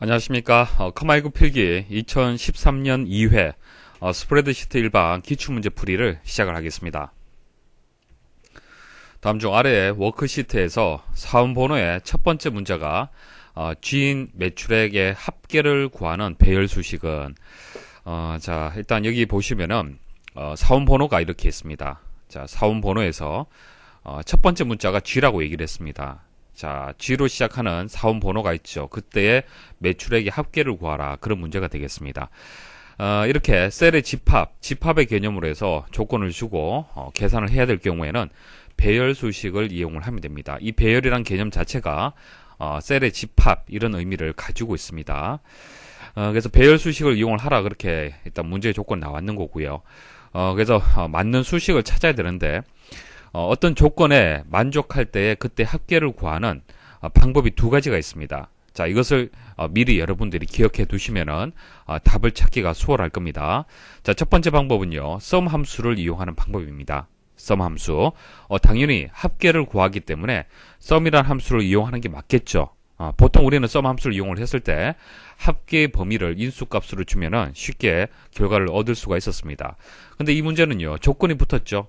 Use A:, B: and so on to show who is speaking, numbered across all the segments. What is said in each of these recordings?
A: 안녕하십니까. 커마이구 필기 2013년 2회 스프레드시트 일반 기출문제 풀이를 시작을 하겠습니다. 다음 중 아래 워크시트에서 사원번호의 첫 번째 문제가 주인 매출액의 합계를 구하는 배열수식은 자 일단 여기 보시면은 사원번호가 이렇게 있습니다. 자 사원번호에서 첫 번째 문자가 G라고 얘기를 했습니다. 자, G로 시작하는 사원 번호가 있죠. 그때의 매출액의 합계를 구하라. 그런 문제가 되겠습니다. 이렇게 셀의 집합의 개념으로 해서 조건을 주고 계산을 해야 될 경우에는 배열 수식을 이용을 하면 됩니다. 이 배열이란 개념 자체가 셀의 집합 이런 의미를 가지고 있습니다. 그래서 배열 수식을 이용을 하라 그렇게 일단 문제의 조건이 나왔는 거고요. 그래서 맞는 수식을 찾아야 되는데 어떤 조건에 만족할 때에 그때 합계를 구하는 방법이 두 가지가 있습니다. 자, 이것을 미리 여러분들이 기억해 두시면은 답을 찾기가 수월할 겁니다. 자, 첫 번째 방법은요, sum 함수를 이용하는 방법입니다. sum 함수. 당연히 합계를 구하기 때문에 sum이라는 함수를 이용하는 게 맞겠죠. 보통 우리는 sum 함수를 이용을 했을 때 합계의 범위를 인수값으로 주면은 쉽게 결과를 얻을 수가 있었습니다. 근데 이 문제는요, 조건이 붙었죠.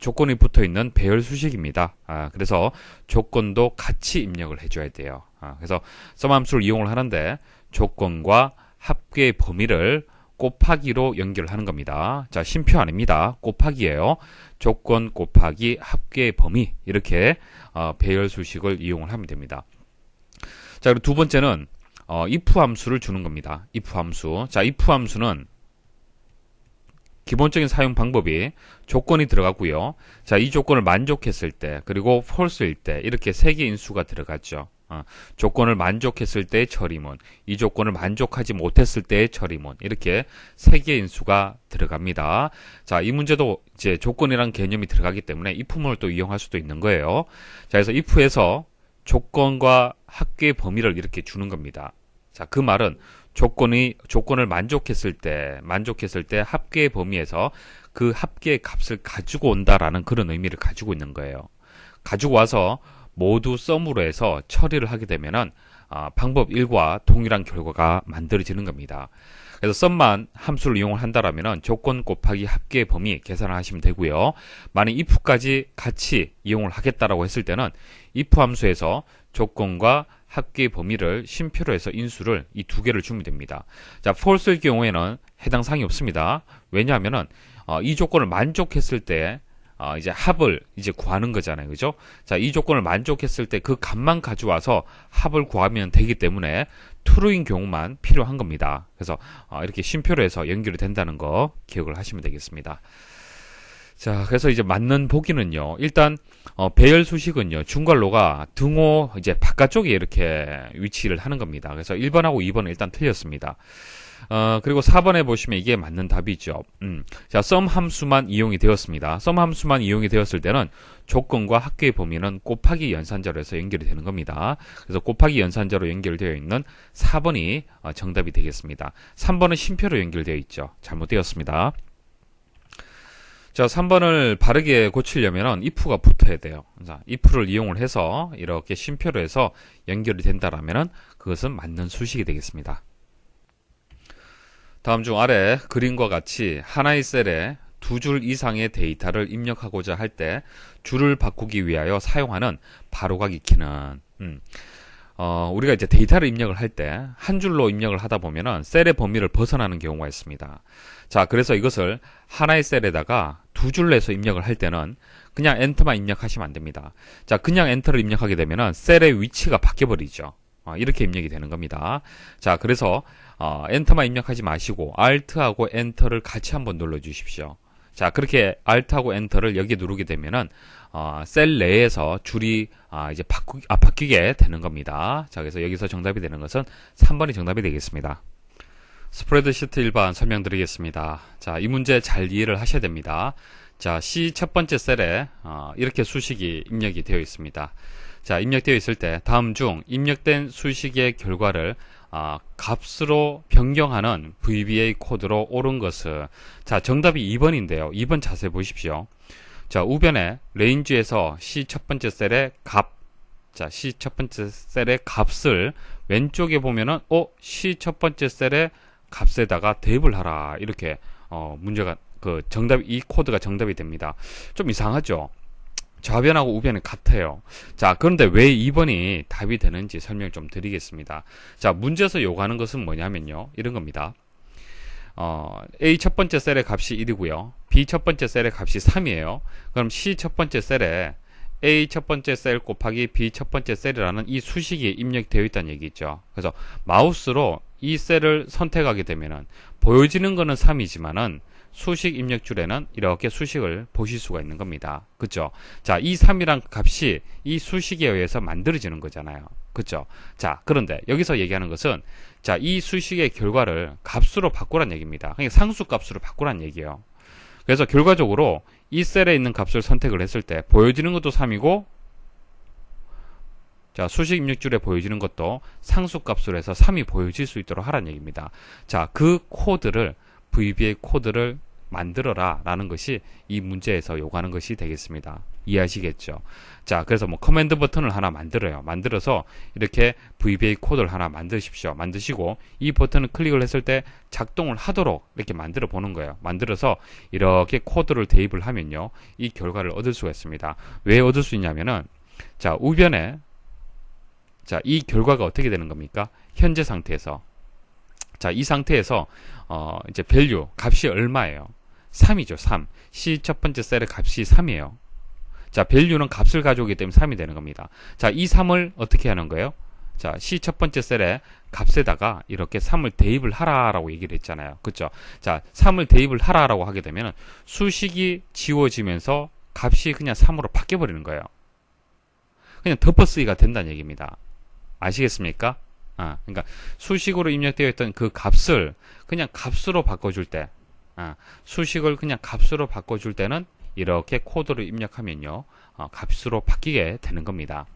A: 조건이 붙어있는 배열 수식입니다. 그래서 조건도 같이 입력을 해줘야 돼요. 그래서 sum 함수를 이용을 하는데 조건과 합계의 범위를 곱하기로 연결을 하는 겁니다. 자, 쉼표 아닙니다. 곱하기예요. 조건 곱하기 합계의 범위 이렇게 배열 수식을 이용을 하면 됩니다. 자, 그리고 두 번째는 if 함수를 주는 겁니다. if 함수. 자, if 함수는 기본적인 사용 방법이 조건이 들어가고요. 자, 이 조건을 만족했을 때 그리고 false일 때 이렇게 세 개의 인수가 들어갔죠. 조건을 만족했을 때의 처리문, 이 조건을 만족하지 못했을 때의 처리문 이렇게 세 개의 인수가 들어갑니다. 자, 이 문제도 이제 조건이란 개념이 들어가기 때문에 if문을 또 이용할 수도 있는 거예요. 자, 그래서 if에서 조건과 합계의 범위를 이렇게 주는 겁니다. 자, 그 말은 조건을 만족했을 때 합계의 범위에서 그 합계의 값을 가지고 온다라는 그런 의미를 가지고 있는 거예요. 가지고 와서 모두 sum으로 해서 처리를 하게 되면은 방법 1과 동일한 결과가 만들어지는 겁니다. 그래서 sum만 함수를 이용을 한다라면은 조건 곱하기 합계의 범위 계산을 하시면 되고요. 만약 if까지 같이 이용을 하겠다라고 했을 때는 if 함수에서 조건과 합계의 범위를 쉼표로 해서 인수를 이 두 개를 주면 됩니다. 자, false일 경우에는 해당 사항이 없습니다. 왜냐하면은 이 조건을 만족했을 때 이제 합을 이제 구하는 거잖아요. 그죠? 자, 이 조건을 만족했을 때 그 값만 가져와서 합을 구하면 되기 때문에 true인 경우만 필요한 겁니다. 그래서 이렇게 쉼표로 해서 연결이 된다는 거 기억을 하시면 되겠습니다. 자, 그래서 이제 맞는 보기는요. 일단 배열 수식은요. 중괄호가 등호 이제 바깥쪽에 이렇게 위치를 하는 겁니다. 그래서 1번하고 2번은 일단 틀렸습니다. 그리고 4번에 보시면 이게 맞는 답이죠. 자, sum 함수만 이용이 되었습니다. sum 함수만 이용이 되었을 때는 조건과 합계의 범위는 곱하기 연산자로 해서 연결이 되는 겁니다. 그래서 곱하기 연산자로 연결되어 있는 4번이 정답이 되겠습니다. 3번은 쉼표로 연결되어 있죠. 잘못되었습니다. 자, 3번을 바르게 고치려면 if가 붙어야 돼요. 자, if를 이용을 해서 이렇게 쉼표로 해서 연결이 된다라면 그것은 맞는 수식이 되겠습니다. 다음 중 아래 그림과 같이 하나의 셀에 두 줄 이상의 데이터를 입력하고자 할 때 줄을 바꾸기 위하여 사용하는 바로가기 키는 우리가 이제 데이터를 입력을 할 때 한 줄로 입력을 하다 보면은 셀의 범위를 벗어나는 경우가 있습니다. 자, 그래서 이것을 하나의 셀에다가 두 줄로 해서 입력을 할 때는 그냥 엔터만 입력하시면 안 됩니다. 자, 그냥 엔터를 입력하게 되면은 셀의 위치가 바뀌어버리죠. 이렇게 입력이 되는 겁니다. 자, 그래서 엔터만 입력하지 마시고 Alt하고 엔터를 같이 한번 눌러 주십시오. 자, 그렇게 Alt하고 엔터를 여기에 누르게 되면은 셀 내에서 줄이 이제 바뀌게 되는 겁니다. 자, 그래서 여기서 정답이 되는 것은 3번이 정답이 되겠습니다. 스프레드시트 일반 설명드리겠습니다. 자, 이 문제 잘 이해를 하셔야 됩니다. 자, C 첫 번째 셀에 이렇게 수식이 입력이 되어 있습니다. 자, 입력되어 있을 때 다음 중 입력된 수식의 결과를 값으로 변경하는 VBA 코드로 옳은 것은, 자, 정답이 2번인데요. 2번 자세히 보십시오. 자, 우변에 레인지에서 C 첫 번째 셀의 값, 자, C 첫 번째 셀의 값을 왼쪽에 보면은 C 첫 번째 셀의 값에다가 대입을 하라. 이렇게 문제가 정답 이 코드가 정답이 됩니다. 좀 이상하죠? 좌변하고 우변은 같아요. 자, 그런데 왜 2번이 답이 되는지 설명 좀 드리겠습니다. 자, 문제에서 요구하는 것은 뭐냐면요. 이런 겁니다. A 첫 번째 셀의 값이 1이고요. B 첫 번째 셀의 값이 3이에요. 그럼 C 첫 번째 셀에 A 첫 번째 셀 곱하기 B 첫 번째 셀이라는 이 수식이 입력되어 있다는 얘기죠. 그래서 마우스로 이 셀을 선택하게 되면은 보여지는 거는 3이지만은 수식 입력줄에는 이렇게 수식을 보실 수가 있는 겁니다. 그쵸? 자, 이 3이란 값이 이 수식에 의해서 만들어지는 거잖아요. 그쵸? 자, 그런데 여기서 얘기하는 것은 자, 이 수식의 결과를 값으로 바꾸란 얘기입니다. 그러니까 상수 값으로 바꾸란 얘기예요. 그래서 결과적으로 이 셀에 있는 값을 선택을 했을 때 보여지는 것도 3이고 자, 수식 입력줄에 보여지는 것도 상수 값으로 해서 3이 보여질 수 있도록 하란 얘기입니다. 자, 그 코드를 VBA 코드를 만들어라 라는 것이 이 문제에서 요구하는 것이 되겠습니다. 이해하시겠죠? 자, 그래서 뭐 커맨드 버튼을 하나 만들어요. 만들어서 이렇게 VBA 코드를 하나 만드십시오. 만드시고 이 버튼을 클릭을 했을 때 작동을 하도록 이렇게 만들어 보는 거예요. 만들어서 이렇게 코드를 대입을 하면요. 이 결과를 얻을 수가 있습니다. 왜 얻을 수 있냐면은 자, 우변에 자, 이 결과가 어떻게 되는 겁니까? 현재 상태에서 자, 이 상태에서 이제 value 값이 얼마예요? 3이죠. 3. C 첫 번째 셀의 값이 3이에요. 자, value는 값을 가져오기 때문에 3이 되는 겁니다. 자, 이 3을 어떻게 하는 거예요? 자, C 첫 번째 셀의 값에다가 이렇게 3을 대입을 하라라고 얘기를 했잖아요. 그렇죠? 자, 3을 대입을 하라라고 하게 되면 수식이 지워지면서 값이 그냥 3으로 바뀌어 버리는 거예요. 그냥 덮어쓰기가 된다는 얘기입니다. 아시겠습니까? 그러니까 수식으로 입력되어 있던 그 값을 그냥 값으로 바꿔줄 때, 수식을 그냥 값으로 바꿔줄 때는 이렇게 코드를 입력하면요, 값으로 바뀌게 되는 겁니다.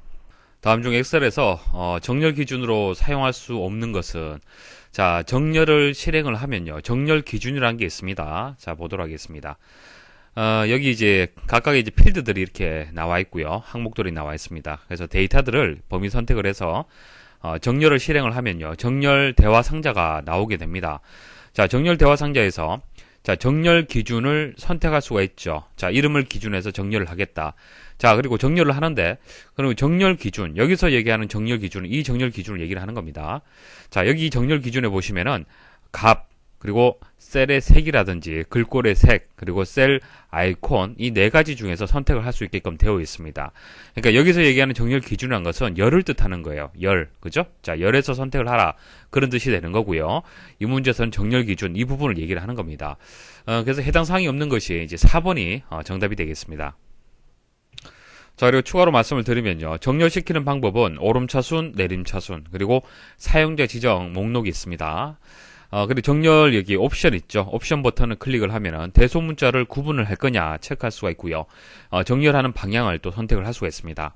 A: 다음 중 엑셀에서 정렬 기준으로 사용할 수 없는 것은 자, 정렬을 실행을 하면요, 정렬 기준이라는 게 있습니다. 자, 보도록 하겠습니다. 여기 이제 각각의 이제 필드들이 이렇게 나와 있고요, 항목들이 나와 있습니다. 그래서 데이터들을 범위 선택을 해서 정렬을 실행을 하면요, 정렬 대화 상자가 나오게 됩니다. 자, 정렬 대화 상자에서 자, 정렬 기준을 선택할 수가 있죠. 자, 이름을 기준해서 정렬을 하겠다. 자, 그리고 정렬을 하는데, 그럼 정렬 기준, 여기서 얘기하는 정렬 기준은 이 정렬 기준을 얘기를 하는 겁니다. 자, 여기 정렬 기준에 보시면은 값, 그리고 셀의 색이라든지 글꼴의 색, 그리고 셀 아이콘, 이 네 가지 중에서 선택을 할 수 있게끔 되어 있습니다. 그러니까 여기서 얘기하는 정렬 기준이라는 것은 열을 뜻하는 거예요. 열, 그죠? 자, 열에서 선택을 하라, 그런 뜻이 되는 거고요. 이 문제에서는 정렬 기준, 이 부분을 얘기를 하는 겁니다. 그래서 해당 사항이 없는 것이 이제 4번이 정답이 되겠습니다. 자, 그리고 추가로 말씀을 드리면요, 정렬시키는 방법은 오름차순, 내림차순, 그리고 사용자 지정 목록이 있습니다. 그리고 정렬 여기 옵션 있죠. 옵션 버튼을 클릭을 하면은 대소문자를 구분을 할 거냐 체크할 수가 있고요. 정렬하는 방향을 또 선택을 할 수가 있습니다.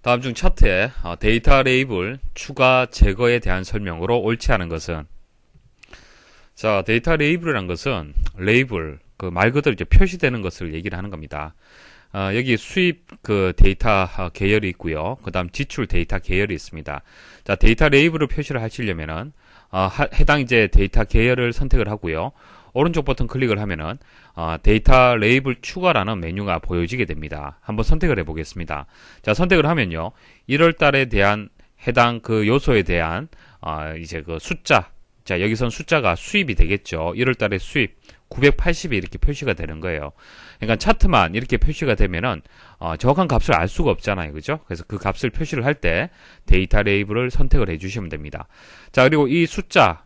A: 다음 중 차트에 데이터 레이블 추가 제거에 대한 설명으로 옳지 않은 것은 자, 데이터 레이블이란 것은 레이블 그 말 그대로 이제 표시되는 것을 얘기를 하는 겁니다. 여기 수입 그 데이터 계열이 있고요. 그 다음 지출 데이터 계열이 있습니다. 자, 데이터 레이블을 표시를 하시려면은 해당 이제 데이터 계열을 선택을 하고요. 오른쪽 버튼 클릭을 하면은 데이터 레이블 추가라는 메뉴가 보여지게 됩니다. 한번 선택을 해 보겠습니다. 자, 선택을 하면요, 1월 달에 대한 해당 그 요소에 대한 이제 그 숫자, 자, 여기선 숫자가 수입이 되겠죠. 1월 달에 수입 980이 이렇게 표시가 되는 거예요. 그러니까 차트만 이렇게 표시가 되면은 정확한 값을 알 수가 없잖아요. 그죠? 그래서 그 값을 표시를 할 때 데이터 레이블을 선택을 해 주시면 됩니다. 자, 그리고 이 숫자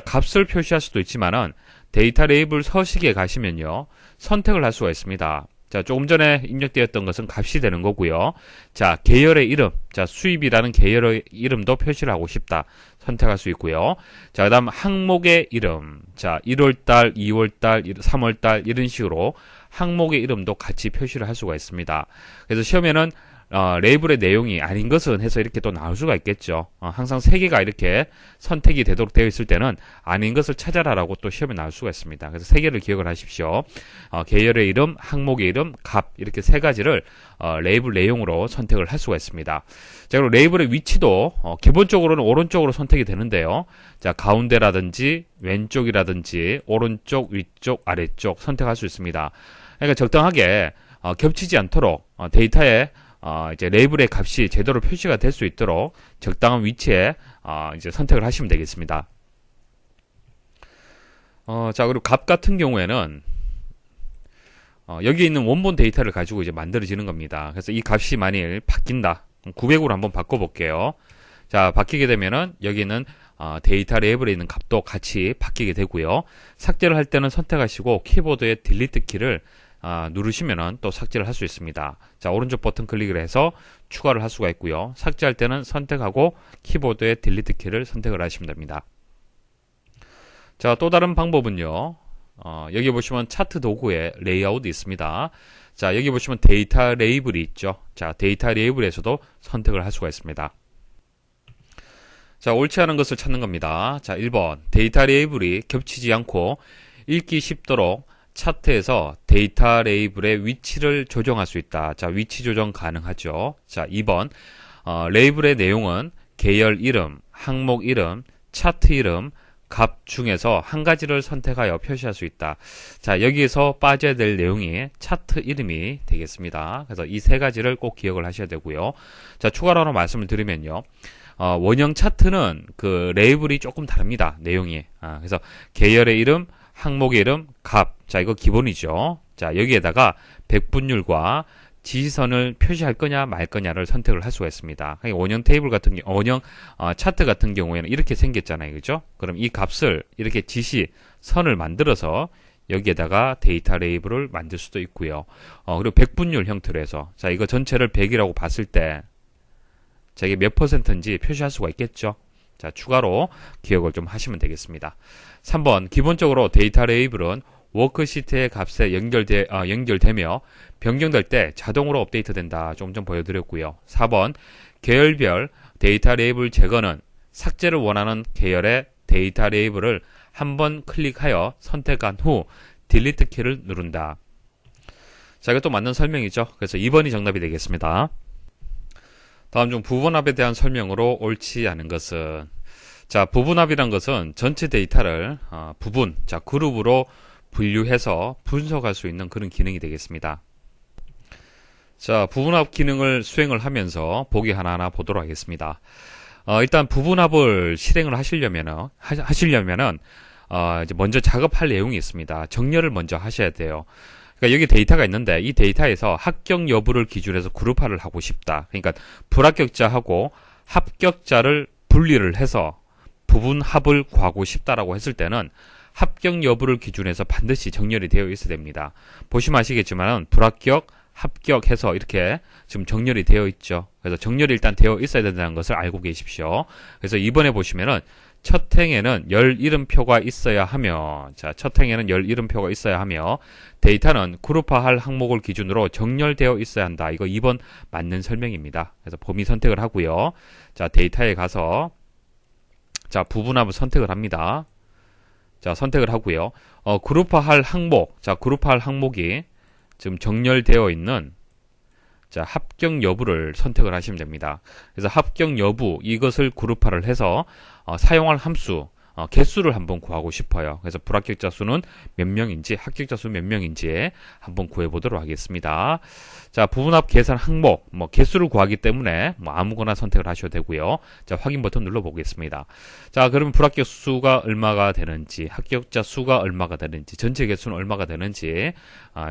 A: 값을 표시할 수도 있지만은 데이터 레이블 서식에 가시면요, 선택을 할 수가 있습니다. 자, 조금 전에 입력되었던 것은 값이 되는 거고요. 자, 계열의 이름, 자, 수입이라는 계열의 이름도 표시를 하고 싶다. 선택할 수 있고요. 자, 그 다음 항목의 이름, 자, 1월달, 2월달, 3월달 이런 식으로 항목의 이름도 같이 표시를 할 수가 있습니다. 그래서 시험에는 레이블의 내용이 아닌 것은 해서 이렇게 또 나올 수가 있겠죠. 항상 세 개가 이렇게 선택이 되도록 되어 있을 때는 아닌 것을 찾아라라고 또 시험에 나올 수가 있습니다. 그래서 세 개를 기억을 하십시오. 계열의 이름, 항목의 이름, 값 이렇게 세 가지를 레이블 내용으로 선택을 할 수가 있습니다. 자, 그리고 레이블의 위치도 기본적으로는 오른쪽으로 선택이 되는데요. 자, 가운데라든지 왼쪽이라든지 오른쪽, 위쪽, 아래쪽 선택할 수 있습니다. 그러니까 적당하게 겹치지 않도록 데이터에 이제 레이블의 값이 제대로 표시가 될 수 있도록 적당한 위치에 이제 선택을 하시면 되겠습니다. 자, 그리고 값 같은 경우에는 여기 있는 원본 데이터를 가지고 이제 만들어지는 겁니다. 그래서 이 값이 만일 바뀐다. 900으로 한번 바꿔볼게요. 자, 바뀌게 되면은 여기는 데이터 레이블에 있는 값도 같이 바뀌게 되고요. 삭제를 할 때는 선택하시고 키보드의 딜리트 키를 누르시면은 또 삭제를 할 수 있습니다. 자, 오른쪽 버튼 클릭을 해서 추가를 할 수가 있고요. 삭제할 때는 선택하고 키보드의 딜리트 키를 선택을 하시면 됩니다. 자, 또 다른 방법은요. 여기 보시면 차트 도구에 레이아웃이 있습니다. 자, 여기 보시면 데이터 레이블이 있죠. 자, 데이터 레이블에서도 선택을 할 수가 있습니다. 자, 옳지 않은 것을 찾는 겁니다. 자, 1번 데이터 레이블이 겹치지 않고 읽기 쉽도록 차트에서 데이터 레이블의 위치를 조정할 수 있다. 자, 위치 조정 가능하죠. 자, 2번 레이블의 내용은 계열 이름, 항목 이름, 차트 이름, 값 중에서 한 가지를 선택하여 표시할 수 있다. 자, 여기에서 빠져야 될 내용이 차트 이름이 되겠습니다. 그래서 이 세 가지를 꼭 기억을 하셔야 되고요. 자, 추가로 하나 말씀을 드리면요. 원형 차트는 그 레이블이 조금 다릅니다. 내용이. 그래서 계열의 이름, 항목의 이름, 값. 자, 이거 기본이죠. 자, 여기에다가 백분율과 지시선을 표시할 거냐 말 거냐를 선택을 할 수가 있습니다. 그러니까 원형 테이블 같은 경우, 원형 차트 같은 경우에는 이렇게 생겼잖아요. 그죠? 그럼 이 값을 이렇게 지시선을 만들어서 여기에다가 데이터 레이블을 만들 수도 있고요. 그리고 백분율 형태로 해서 자, 이거 전체를 100이라고 봤을 때 자, 이게 몇 %인지 표시할 수가 있겠죠. 자, 추가로 기억을 좀 하시면 되겠습니다. 3번 기본적으로 데이터 레이블은 워크시트의 값에 연결되며 변경될 때 자동으로 업데이트 된다. 조금 전 보여드렸고요. 4번 계열별 데이터 레이블 제거는 삭제를 원하는 계열의 데이터 레이블을 한번 클릭하여 선택한 후 딜리트 키를 누른다. 자, 이것도 맞는 설명이죠. 그래서 2번이 정답이 되겠습니다. 다음 중 부분합에 대한 설명으로 옳지 않은 것은 자, 부분합이란 것은 전체 데이터를 부분, 자, 그룹으로 분류해서 분석할 수 있는 그런 기능이 되겠습니다. 자, 부분합 기능을 수행을 하면서 보기 하나하나 보도록 하겠습니다. 일단 부분합을 실행을 하시려면은 이제 먼저 작업할 내용이 있습니다. 정렬을 먼저 하셔야 돼요. 그러니까 여기 데이터가 있는데 이 데이터에서 합격 여부를 기준해서 그룹화를 하고 싶다. 그러니까 불합격자하고 합격자를 분리를 해서 부분합을 구하고 싶다라고 했을 때는 합격 여부를 기준해서 반드시 정렬이 되어 있어야 됩니다. 보시면 아시겠지만 불합격, 합격해서 이렇게 지금 정렬이 되어 있죠. 그래서 정렬이 일단 되어 있어야 된다는 것을 알고 계십시오. 그래서 이번에 보시면은 첫 행에는 열 이름표가 있어야 하며 자, 첫 행에는 열 이름표가 있어야 하며 데이터는 그룹화할 항목을 기준으로 정렬되어 있어야 한다. 이거 2번 맞는 설명입니다. 그래서 범위 선택을 하고요. 자, 데이터에 가서 자, 부분합을 선택을 합니다. 자, 선택을 하고요. 그룹화할 항목. 자, 그룹화할 항목이 지금 정렬되어 있는 자, 합격 여부를 선택을 하시면 됩니다. 그래서 합격 여부 이것을 그룹화를 해서 사용할 함수 개수를 한번 구하고 싶어요. 그래서 불합격자 수는 몇 명인지 합격자 수 몇 명인지 한번 구해 보도록 하겠습니다. 자, 부분합 계산 항목 개수를 구하기 때문에 아무거나 선택을 하셔도 되고요. 자, 확인 버튼 눌러 보겠습니다. 자, 그러면 불합격 수가 얼마가 되는지 합격자 수가 얼마가 되는지 전체 개수는 얼마가 되는지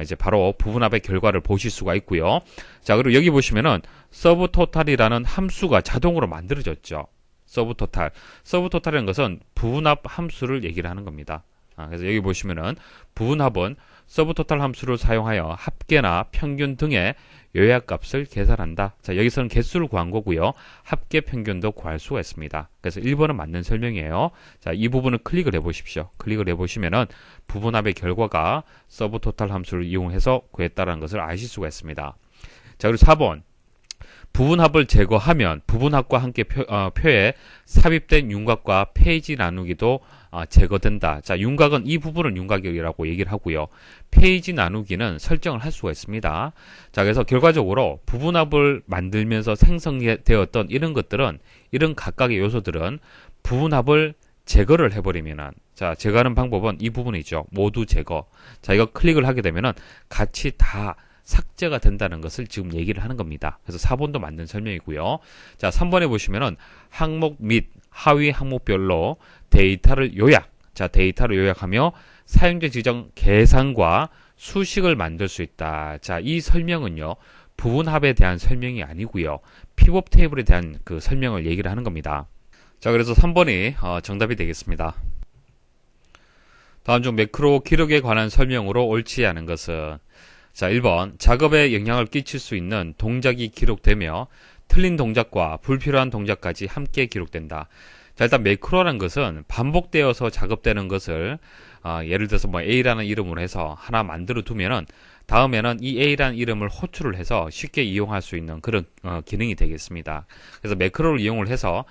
A: 이제 바로 부분합의 결과를 보실 수가 있고요. 자, 그리고 여기 보시면은 서브 토탈이라는 함수가 자동으로 만들어졌죠. 서브 토탈이라는 것은 부분합 함수를 얘기를 하는 겁니다. 그래서 여기 보시면은 부분합은 서브 토탈 함수를 사용하여 합계나 평균 등의 요약값을 계산한다. 자, 여기서는 개수를 구한 거고요. 합계 평균도 구할 수가 있습니다. 그래서 1번은 맞는 설명이에요. 자, 이 부분을 클릭을 해 보십시오. 클릭을 해 보시면은 부분합의 결과가 서브 토탈 함수를 이용해서 구했다는 것을 아실 수가 있습니다. 자, 그리고 4번 부분합을 제거하면 부분합과 함께 표에 삽입된 윤곽과 페이지 나누기도 제거된다. 자, 윤곽은 이 부분을 윤곽이라고 얘기를 하고요. 페이지 나누기는 설정을 할 수가 있습니다. 자, 그래서 결과적으로 부분합을 만들면서 생성되었던 이런 것들은, 이런 각각의 요소들은 부분합을 제거를 해버리면은, 자, 제거하는 방법은 이 부분이죠. 모두 제거. 자, 이거 클릭을 하게 되면은 같이 다 삭제가 된다는 것을 지금 얘기를 하는 겁니다. 그래서 4번도 맞는 설명이고요. 자, 3번에 보시면은 항목 및 하위 항목별로 데이터를 요약. 자, 데이터를 요약하며 사용자 지정 계산과 수식을 만들 수 있다. 자, 이 설명은요, 부분합에 대한 설명이 아니고요, 피벗 테이블에 대한 그 설명을 얘기를 하는 겁니다. 자, 그래서 3번이 정답이 되겠습니다. 다음 중 매크로 기록에 관한 설명으로 옳지 않은 것은, 자, 1번 작업에 영향을 끼칠 수 있는 동작이 기록되며 틀린 동작과 불필요한 동작까지 함께 기록된다. 자, 일단 매크로라는 것은 반복되어서 작업되는 것을 예를 들어서 뭐 A라는 이름으로 해서 하나 만들어 두면은 다음에는 이 A라는 이름을 호출을 해서 쉽게 이용할 수 있는 그런 기능이 되겠습니다. 그래서 매크로를 이용을 해서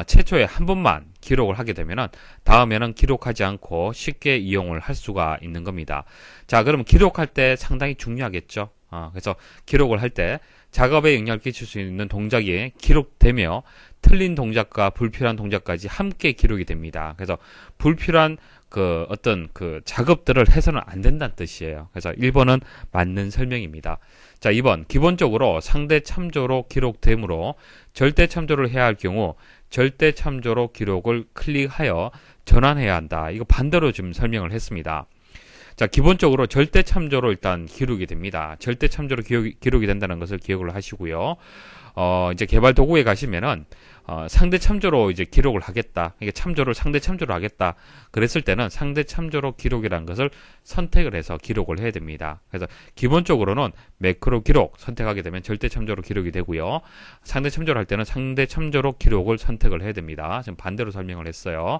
A: 최초에 한 번만 기록을 하게 되면은 다음에는 기록하지 않고 쉽게 이용을 할 수가 있는 겁니다. 자, 그럼 기록할 때 상당히 중요하겠죠. 그래서 기록을 할 때 작업에 영향을 끼칠 수 있는 동작이 기록되며 틀린 동작과 불필요한 동작까지 함께 기록이 됩니다. 그래서 불필요한 어떤 작업들을 해서는 안 된다는 뜻이에요. 그래서 1번은 맞는 설명입니다. 자, 2번 기본적으로 상대 참조로 기록되므로 절대 참조를 해야 할 경우 절대 참조로 기록을 클릭하여 전환해야 한다. 이거 반대로 지금 설명을 했습니다. 자, 기본적으로 절대 참조로 일단 기록이 됩니다. 절대 참조로 기록이 된다는 것을 기억을 하시고요. 이제 개발 도구에 가시면은 상대 참조로 이제 기록을 하겠다. 이게 참조를 상대 참조로 하겠다. 그랬을 때는 상대 참조로 기록이라는 것을 선택을 해서 기록을 해야 됩니다. 그래서 기본적으로는 매크로 기록 선택하게 되면 절대 참조로 기록이 되고요. 상대 참조를 할 때는 상대 참조로 기록을 선택을 해야 됩니다. 지금 반대로 설명을 했어요.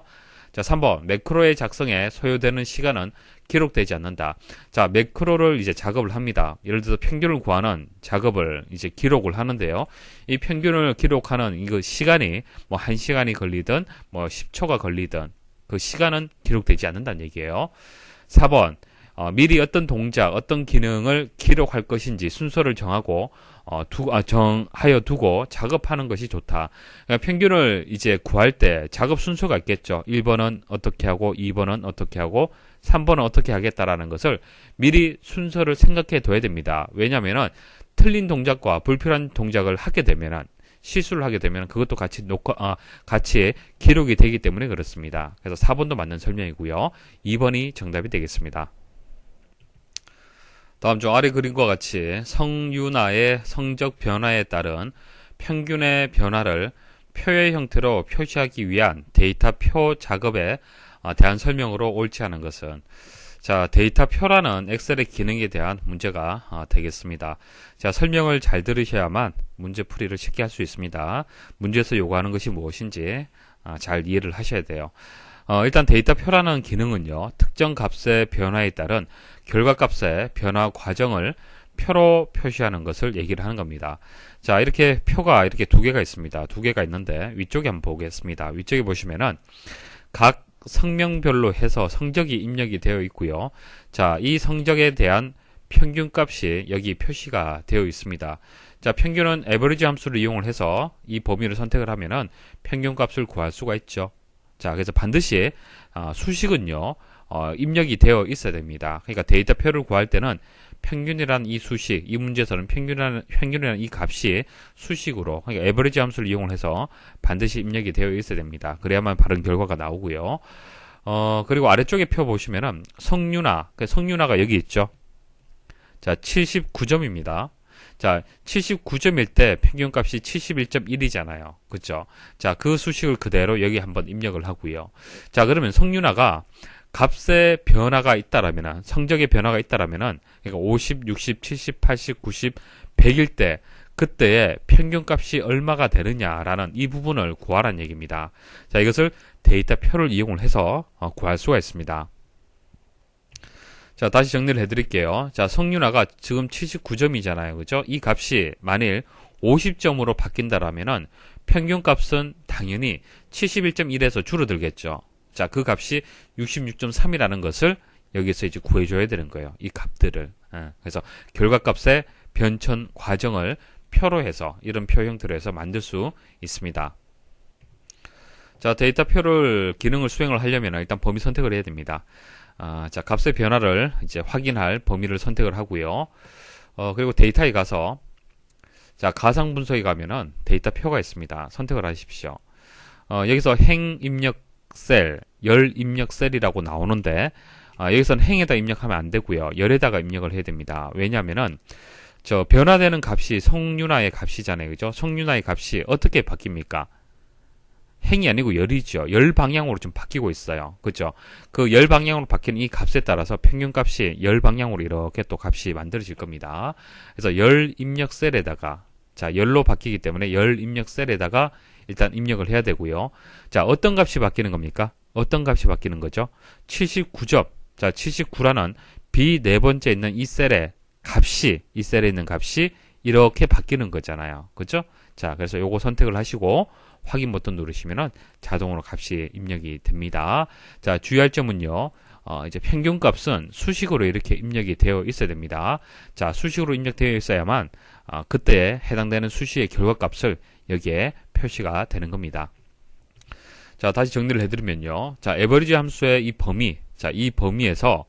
A: 자, 3번 매크로의 작성에 소요되는 시간은 기록되지 않는다. 자, 매크로를 이제 작업을 합니다. 예를 들어서 평균을 구하는 작업을 이제 기록을 하는데요. 이 평균을 기록하는 이거 시간이 뭐 1시간이 걸리든 뭐 10초가 걸리든 그 시간은 기록되지 않는다는 얘기예요. 4번 미리 어떤 동작, 어떤 기능을 기록할 것인지 순서를 정하고 정하여 두고 작업하는 것이 좋다. 그러니까 평균을 이제 구할 때 작업 순서가 있겠죠. 1번은 어떻게 하고 2번은 어떻게 하고 3번은 어떻게 하겠다라는 것을 미리 순서를 생각해 둬야 됩니다. 왜냐하면은 틀린 동작과 불필요한 동작을 하게 되면은 실수를 하게 되면 그것도 같이 기록이 되기 때문에 그렇습니다. 그래서 4번도 맞는 설명이고요. 2번이 정답이 되겠습니다. 다음 중 아래 그림과 같이 성윤화의 성적 변화에 따른 평균의 변화를 표의 형태로 표시하기 위한 데이터 표 작업에 대한 설명으로 옳지 않은 것은, 자, 데이터 표라는 엑셀의 기능에 대한 문제가 되겠습니다. 자, 설명을 잘 들으셔야만 문제 풀이를 쉽게 할 수 있습니다. 문제에서 요구하는 것이 무엇인지 잘 이해를 하셔야 돼요. 일단 데이터 표라는 기능은요, 특정 값의 변화에 따른 결과값의 변화 과정을 표로 표시하는 것을 얘기를 하는 겁니다. 자, 이렇게 표가 이렇게 두 개가 있습니다. 두 개가 있는데 위쪽에 한번 보겠습니다. 위쪽에 보시면은 각 성명별로 해서 성적이 입력이 되어 있고요. 자, 이 성적에 대한 평균값이 여기 표시가 되어 있습니다. 자, 평균은 에버리지 함수를 이용을 해서 이 범위를 선택을 하면은 평균값을 구할 수가 있죠. 자, 그래서 반드시 수식은요 입력이 되어 있어야 됩니다. 그러니까 데이터표를 구할 때는 평균이라는 이 수식, 이 문제에서는 평균이라는 이 값이 수식으로, 그러니까 에버리지 함수를 이용을 해서 반드시 입력이 되어 있어야 됩니다. 그래야만 바른 결과가 나오고요. 그리고 아래쪽에 표 보시면은 성윤화가 여기 있죠. 자, 79점입니다. 자, 79점일 때 평균값이 71.1이잖아요. 그죠? 자, 그 수식을 그대로 여기 한번 입력을 하고요. 자, 그러면 성윤화가 값의 변화가 있다라면, 성적의 변화가 있다라면은, 그러니까 50, 60, 70, 80, 90, 100일 때, 그때의 평균값이 얼마가 되느냐라는 이 부분을 구하라는 얘기입니다. 자, 이것을 데이터표를 이용을 해서 구할 수가 있습니다. 자, 다시 정리를 해드릴게요. 자, 성윤화가 지금 79점이잖아요. 그죠? 이 값이 만일 50점으로 바뀐다라면은 평균값은 당연히 71.1에서 줄어들겠죠. 자, 그 값이 66.3이라는 것을 여기서 이제 구해줘야 되는 거예요. 이 값들을. 그래서 결과값의 변천 과정을 표로 해서 이런 표 형태로 해서 만들 수 있습니다. 자, 데이터표를 기능을 수행을 하려면 일단 범위 선택을 해야 됩니다. 자, 값의 변화를 이제 확인할 범위를 선택을 하고요. 그리고 데이터에 가서 자, 가상 분석에 가면은 데이터표가 있습니다. 선택을 하십시오. 여기서 행 입력 셀, 열 입력 셀이라고 나오는데 여기서는 행에다 입력하면 안 되고요. 열에다가 입력을 해야 됩니다. 왜냐하면은 저 변화되는 값이 성윤화의 값이잖아요. 그죠? 성윤화의 값이 어떻게 바뀝니까? 행이 아니고 열이죠. 열 방향으로 좀 바뀌고 있어요. 그죠? 그 열 방향으로 바뀌는 이 값에 따라서 평균 값이 열 방향으로 이렇게 또 값이 만들어질 겁니다. 그래서 열 입력 셀에다가 자, 열로 바뀌기 때문에 열 입력 셀에다가 일단 입력을 해야 되고요. 자, 어떤 값이 바뀌는 겁니까? 어떤 값이 바뀌는 거죠? 79점. 자, 79라는 B 네 번째 있는 이 셀에 이 셀에 있는 값이 이렇게 바뀌는 거잖아요. 그죠? 자, 그래서 요거 선택을 하시고 확인 버튼 누르시면은 자동으로 값이 입력이 됩니다. 자, 주의할 점은요. 이제 평균 값은 수식으로 이렇게 입력이 되어 있어야 됩니다. 자, 수식으로 입력되어 있어야만 그때에 해당되는 수식의 결과값을 여기에 표시가 되는 겁니다. 자, 다시 정리를 해드리면요. 자, 에버리지 함수의 이 범위, 자, 이 범위에서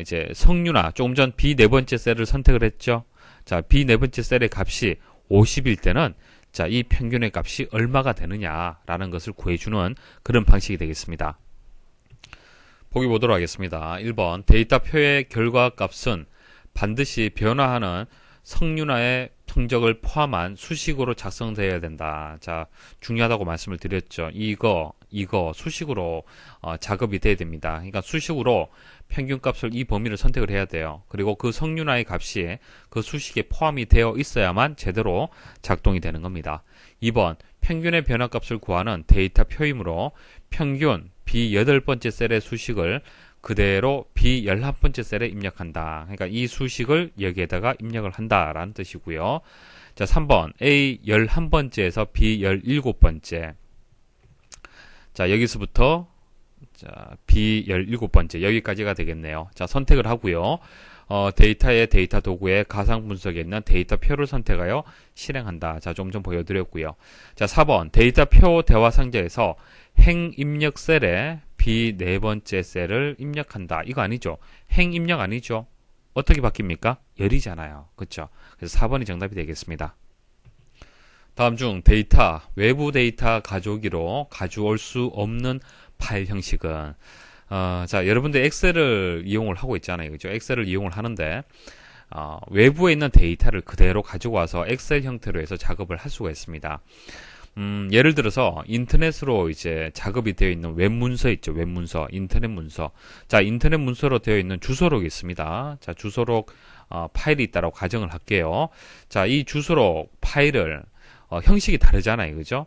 A: 이제 성윤화, 조금 전 B 네 번째 셀을 선택을 했죠. 자, B 네 번째 셀의 값이 50일 때는 자, 이 평균의 값이 얼마가 되느냐라는 것을 구해주는 그런 방식이 되겠습니다. 보기 보도록 하겠습니다. 1번 데이터표의 결과값은 반드시 변화하는 성윤화의 성적을 포함한 수식으로 작성되어야 된다. 자, 중요하다고 말씀을 드렸죠. 이거 수식으로 작업이 돼야 됩니다. 그러니까 수식으로 평균값을 이 범위를 선택을 해야 돼요. 그리고 그 성윤화의 값이 그 수식에 포함이 되어 있어야만 제대로 작동이 되는 겁니다. 2번 평균의 변화값을 구하는 데이터표이므로 평균 B8번째 셀의 수식을 그대로 B11번째 셀에 입력한다. 그러니까 이 수식을 여기에다가 입력을 한다라는 뜻이고요. 자, 3번 A11번째에서 B17번째. 자, 여기서부터 자, B17번째 여기까지가 되겠네요. 자, 선택을 하고요. 데이터의 데이터 도구의 가상 분석에 있는 데이터표를 선택하여 실행한다. 자, 좀 보여드렸고요. 자, 4번 데이터표 대화 상자에서 행 입력 셀에 B 네 번째 셀을 입력한다. 이거 아니죠? 행 입력 아니죠? 어떻게 바뀝니까? 열이잖아요. 그렇죠? 그래서 4번이 정답이 되겠습니다. 다음 중 데이터, 외부 데이터 가져오기로 가져올 수 없는 파일 형식은 자, 여러분들 엑셀을 이용을 하고 있잖아요. 그죠? 엑셀을 이용을 하는데 외부에 있는 데이터를 그대로 가지고 와서 엑셀 형태로 해서 작업을 할 수가 있습니다. 예를 들어서 인터넷으로 이제 작업이 되어 있는 웹문서 있죠. 웹문서, 인터넷 문서. 자, 인터넷 문서로 되어 있는 주소록이 있습니다. 자, 주소록 파일이 있다고 가정을 할게요. 자, 이 주소록 파일을 형식이 다르잖아요. 그죠?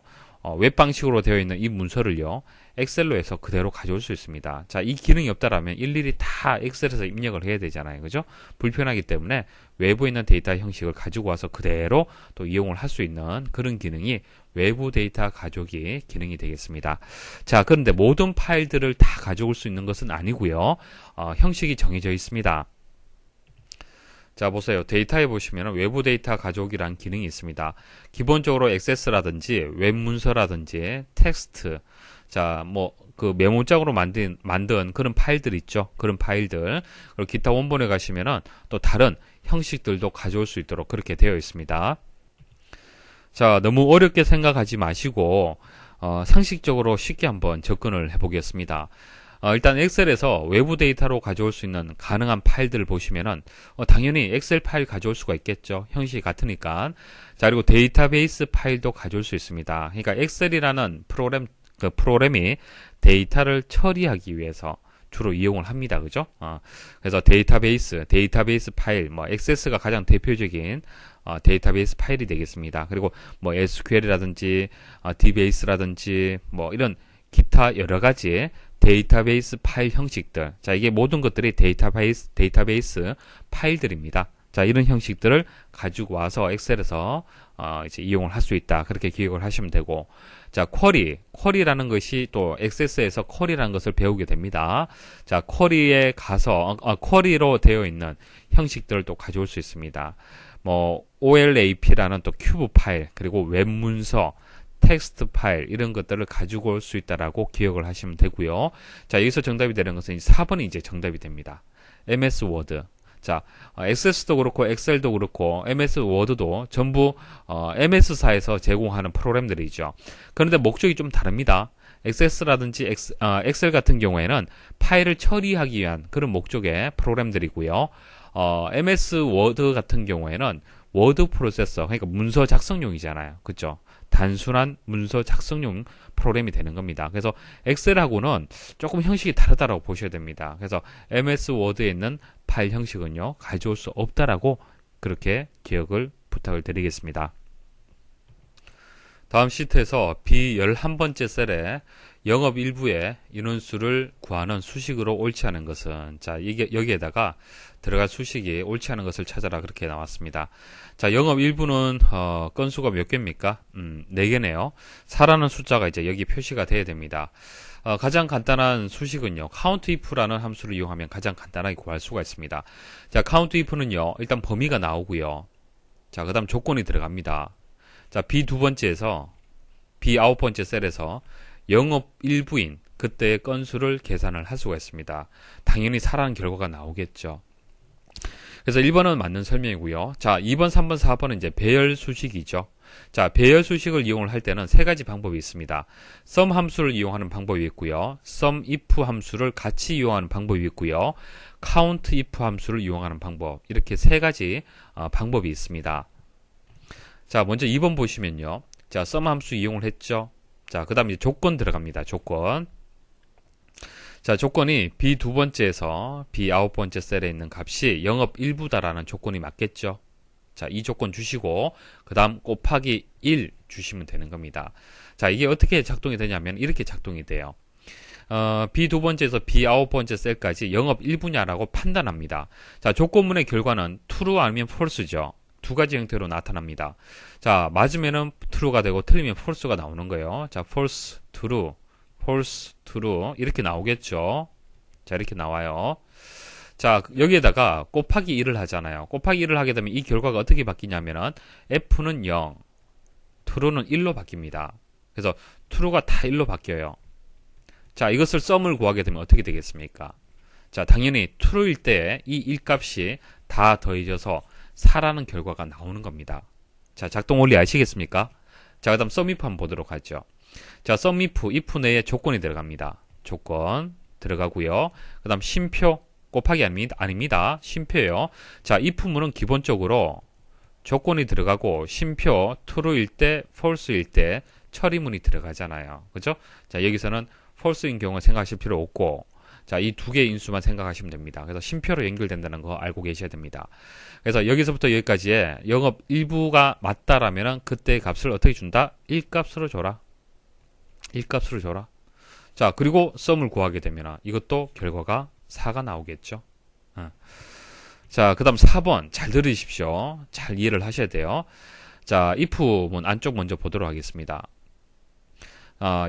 A: 웹 방식으로 되어 있는 이 문서를요. 엑셀로 해서 그대로 가져올 수 있습니다. 자, 이 기능이 없다라면 일일이 다 엑셀에서 입력을 해야 되잖아요. 그죠? 불편하기 때문에 외부에 있는 데이터 형식을 가지고 와서 그대로 또 이용을 할 수 있는 그런 기능이 외부 데이터 가져오기 기능이 되겠습니다. 자, 그런데 모든 파일들을 다 가져올 수 있는 것은 아니고요. 형식이 정해져 있습니다. 자, 보세요. 데이터에 보시면 외부 데이터 가져오기라는 기능이 있습니다. 기본적으로 액세스라든지 웹 문서라든지 텍스트, 자, 그 메모장으로 만든 그런 파일들 있죠. 그런 파일들. 그리고 기타 원본에 가시면은 또 다른 형식들도 가져올 수 있도록 그렇게 되어 있습니다. 자, 너무 어렵게 생각하지 마시고 상식적으로 쉽게 한번 접근을 해보겠습니다. 일단 엑셀에서 외부 데이터로 가져올 수 있는 가능한 파일들을 보시면은 당연히 엑셀 파일 가져올 수가 있겠죠. 형식이 같으니까. 자, 그리고 데이터베이스 파일도 가져올 수 있습니다. 그러니까 엑셀이라는 프로그램이 데이터를 처리하기 위해서 주로 이용을 합니다. 그죠? 그래서 데이터베이스 파일, 액세스가 가장 대표적인 데이터베이스 파일이 되겠습니다. 그리고 SQL이라든지 DBase라든지 이런 기타 여러 가지 데이터베이스 파일 형식들. 자, 이게 모든 것들이 데이터베이스 파일들입니다. 자, 이런 형식들을 가지고 와서 엑셀에서 이제 이용을 할 수 있다. 그렇게 기억을 하시면 되고, 자, 쿼리라는 것이 또 액세스에서 쿼리라는 것을 배우게 됩니다. 자, 쿼리에 가서 쿼리로 되어 있는 형식들을 또 가져올 수 있습니다. 뭐 OLAP라는 또 큐브 파일, 그리고 웹 문서, 텍스트 파일 이런 것들을 가지고 올 수 있다라고 기억을 하시면 되고요. 자, 여기서 정답이 되는 것은 4번이 이제 정답이 됩니다. MS 워드. 자, 액세스도 그렇고 엑셀도 그렇고 MS 워드도 전부 MS사에서 제공하는 프로그램들이죠. 그런데 목적이 좀 다릅니다. 액세스라든지 엑셀 같은 경우에는 파일을 처리하기 위한 그런 목적의 프로그램들이고요. MS 워드 같은 경우에는 워드 프로세서, 그러니까 문서 작성용이잖아요. 그렇죠? 단순한 문서 작성용 프로그램이 되는 겁니다. 그래서 엑셀하고는 조금 형식이 다르다고 보셔야 됩니다. 그래서 MS 워드에 있는 파일 형식은요, 가져올 수 없다라고 그렇게 기억을 부탁을 드리겠습니다. 다음 시트에서 B11번째 셀에 영업 일부의 인원수를 구하는 수식으로 옳지 않은 것은, 자, 이게 여기에다가 들어갈 수식이 옳지 않은 것을 찾아라, 그렇게 나왔습니다. 자, 영업 일부는 건수가 몇 개입니까? 4개네요. 4라는 숫자가 이제 여기 표시가 돼야 됩니다. 가장 간단한 수식은요, countIf라는 함수를 이용하면 가장 간단하게 구할 수가 있습니다. 자, countIf는요, 일단 범위가 나오고요. 자, 그 다음 조건이 들어갑니다. 자, B 2번째에서 B 9번째 셀에서 영업 일부인 그때의 건수를 계산을 할 수가 있습니다. 당연히 4라는 결과가 나오겠죠. 그래서 1번은 맞는 설명이고요. 자, 2번, 3번, 4번은 이제 배열 수식이죠. 자, 배열 수식을 이용을 할 때는 3가지 방법이 있습니다. sum 함수를 이용하는 방법이 있고요. sum if 함수를 같이 이용하는 방법이 있고요. count if 함수를 이용하는 방법, 이렇게 3가지 방법이 있습니다. 자, 먼저 2번 보시면요. 자, sum 함수 이용을 했죠. 자, 그 다음에 조건 들어갑니다. 조건. 자, 조건이 B 2번째에서 B 9번째 셀에 있는 값이 영업 일부다라는 조건이 맞겠죠. 자, 이 조건 주시고 그 다음 곱하기 1 주시면 되는 겁니다. 자, 이게 어떻게 작동이 되냐면 이렇게 작동이 돼요. B 2번째에서 B 9번째 셀까지 영업 일부냐라고 판단합니다. 자, 조건문의 결과는 true 아니면 false죠. 2가지 형태로 나타납니다. 자, 맞으면은 true가 되고 틀리면 false가 나오는 거예요. 자, false, true, false, true 이렇게 나오겠죠. 자, 이렇게 나와요. 자, 여기에다가 곱하기 1을 하잖아요. 곱하기 1을 하게 되면 이 결과가 어떻게 바뀌냐면은 F는 0, true는 1로 바뀝니다. 그래서 true가 다 1로 바뀌어요. 자, 이것을 sum을 구하게 되면 어떻게 되겠습니까? 자, 당연히 true일 때 이 1값이 다 더해져서 4라는 결과가 나오는 겁니다. 자, 작동 원리 아시겠습니까? 자, 그 다음 sum if 한번 보도록 하죠. 자, sum if 내에 조건이 들어갑니다. 조건 들어가고요. 그 다음 쉼표 곱하기 아닙니다. 쉼표예요. 자, if문은 기본적으로 조건이 들어가고 쉼표 true일 때, false일 때 처리문이 들어가잖아요. 그죠? 자, 여기서는 false인 경우 생각하실 필요 없고, 자, 이 2개의 인수만 생각하시면 됩니다. 그래서 쉼표로 연결된다는 거 알고 계셔야 됩니다. 그래서 여기서부터 여기까지의 영업 일부가 맞다라면은 그때의 값을 어떻게 준다? 1값으로 줘라. 1값으로 줘라. 자, 그리고 sum을 구하게 되면 이것도 결과가 4가 나오겠죠. 자, 그 다음 4번 잘 들으십시오. 잘 이해를 하셔야 돼요. 자, if문 안쪽 먼저 보도록 하겠습니다.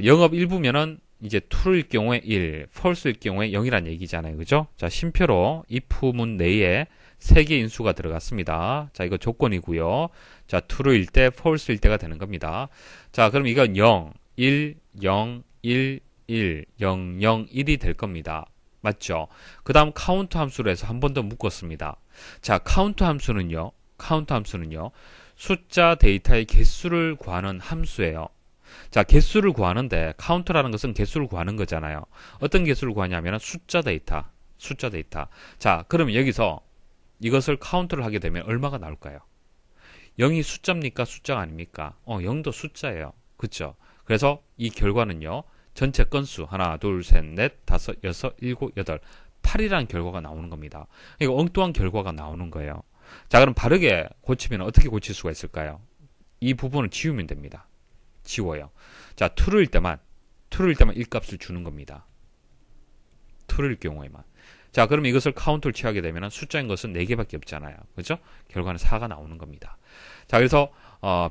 A: 영업 일부면은 이제 true일 경우에 1, false일 경우에 0이란 얘기잖아요. 그죠? 자, 쉼표로 if문 내에 3개 인수가 들어갔습니다. 자, 이거 조건이고요. 자, true일 때, false일 때가 되는 겁니다. 자, 그럼 이건 0, 1, 0, 1, 1, 0, 0, 1이 될 겁니다. 맞죠? 그 다음 count 함수로 해서 한 번 더 묶었습니다. 자, count 함수는요. 숫자 데이터의 개수를 구하는 함수예요. 자, 개수를 구하는데 count라는 것은 개수를 구하는 거잖아요. 어떤 개수를 구하냐면 숫자 데이터. 자, 그러면 여기서 이것을 카운트를 하게 되면 얼마가 나올까요? 0이 숫자입니까? 숫자가 아닙니까? 0도 숫자예요. 그쵸? 그래서 이 결과는요. 전체 건수 하나, 둘, 셋, 넷, 다섯, 여섯, 일곱, 여덟, 8이라는 결과가 나오는 겁니다. 이거 엉뚱한 결과가 나오는 거예요. 자, 그럼 바르게 고치면 어떻게 고칠 수가 있을까요? 이 부분을 지우면 됩니다. 지워요. 자, true일 때만 1값을 주는 겁니다. true일 경우에만. 자, 그럼 이것을 카운트를 취하게 되면 숫자인 것은 4개밖에 없잖아요. 그죠? 결과는 4가 나오는 겁니다. 자, 그래서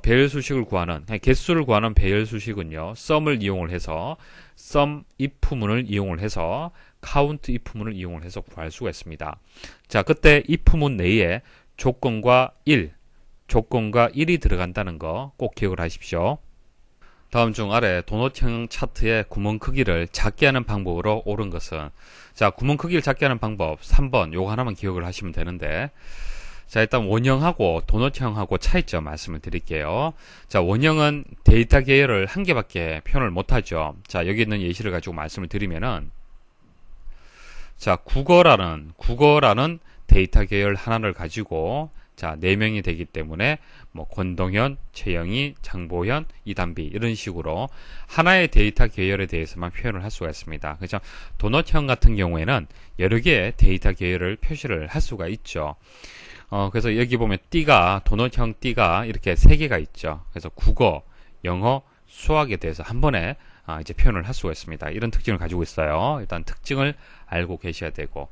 A: 배열 수식을 구하는, 개수를 구하는 배열 수식은요, 썸을 이용을 해서, 썸 if문을 이용을 해서, count if문을 이용을 해서 구할 수가 있습니다. 자, 그때 if문 내에 조건과 1이 들어간다는 거 꼭 기억을 하십시오. 다음 중 아래 도넛형 차트의 구멍 크기를 작게 하는 방법으로 옳은 것은, 자, 구멍 크기를 작게 하는 방법 3번 요거 하나만 기억을 하시면 되는데, 자, 일단 원형하고 도넛형하고 차이점 말씀을 드릴게요. 자, 원형은 데이터 계열을 한 개밖에 표현을 못하죠. 자, 여기 있는 예시를 가지고 말씀을 드리면은, 자, 국어라는 데이터 계열 하나를 가지고, 자, 4명이 되기 때문에 뭐 권동현, 최영희, 장보현, 이단비 이런 식으로 하나의 데이터 계열에 대해서만 표현을 할 수가 있습니다. 그죠? 도넛형 같은 경우에는 여러 개의 데이터 계열을 표시를 할 수가 있죠. 그래서 여기 보면 도넛형 띠가 이렇게 3개가 있죠. 그래서 국어, 영어, 수학에 대해서 한 번에 이제 표현을 할 수가 있습니다. 이런 특징을 가지고 있어요. 일단 특징을 알고 계셔야 되고.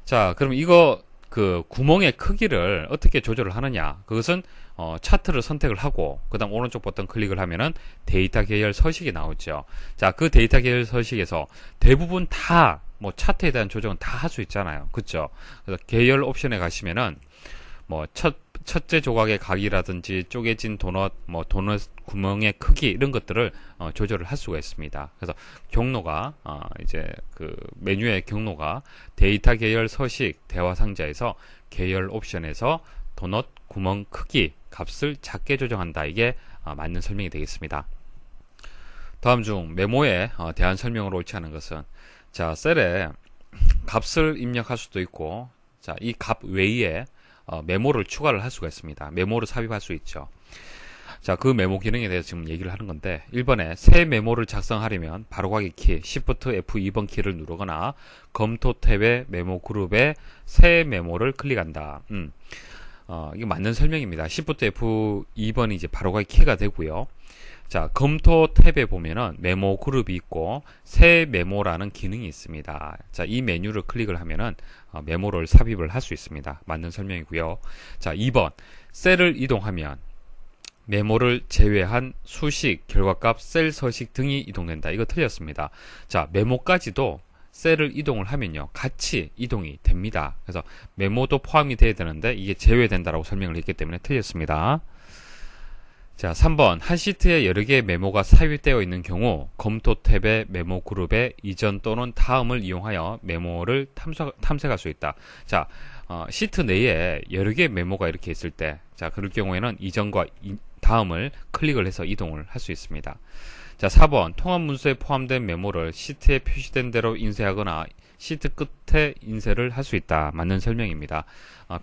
A: 자, 그럼 이거 그 구멍의 크기를 어떻게 조절을 하느냐? 그것은 차트를 선택을 하고 그다음 오른쪽 버튼 클릭을 하면은 데이터 계열 서식이 나오죠. 자, 그 데이터 계열 서식에서 대부분 다 뭐 차트에 대한 조정은 다 할 수 있잖아요. 그렇죠? 그래서 계열 옵션에 가시면은 뭐 첫째 조각의 각이라든지 쪼개진 도넛, 뭐 도넛 구멍의 크기 이런 것들을 조절을 할 수가 있습니다. 그래서 경로가 이제 그 메뉴의 경로가 데이터 계열 서식 대화 상자에서 계열 옵션에서 도넛 구멍 크기 값을 작게 조정한다. 이게 맞는 설명이 되겠습니다. 다음 중 메모에 대한 설명으로 옳지 않은 것은, 자, 셀에 값을 입력할 수도 있고, 자, 이 값 외에 메모를 추가를 할 수가 있습니다. 메모를 삽입할 수 있죠. 자, 그 메모 기능에 대해서 지금 얘기를 하는 건데, 1번에 새 메모를 작성하려면 바로가기 키 Shift F2번 키를 누르거나 검토 탭의 메모 그룹에 새 메모를 클릭한다. 이게 맞는 설명입니다. Shift F2번이 이제 바로가기 키가 되고요. 자, 검토 탭에 보면은 메모 그룹이 있고 새 메모라는 기능이 있습니다. 자, 이 메뉴를 클릭을 하면은 메모를 삽입을 할 수 있습니다. 맞는 설명이고요. 자, 2번 셀을 이동하면 메모를 제외한 수식, 결과값, 셀 서식 등이 이동된다. 이거 틀렸습니다. 자, 메모까지도 셀을 이동을 하면요, 같이 이동이 됩니다. 그래서 메모도 포함이 돼야 되는데 이게 제외된다라고 설명을 했기 때문에 틀렸습니다. 자, 3번 한 시트에 여러 개의 메모가 삽입되어 있는 경우 검토 탭의 메모 그룹의 이전 또는 다음을 이용하여 메모를 탐색할 수 있다. 자, 시트 내에 여러 개의 메모가 이렇게 있을 때, 자, 그럴 경우에는 이전과 다음을 클릭을 해서 이동을 할 수 있습니다. 자, 4번 통합 문서에 포함된 메모를 시트에 표시된 대로 인쇄하거나 시트 끝에 인쇄를 할 수 있다. 맞는 설명입니다.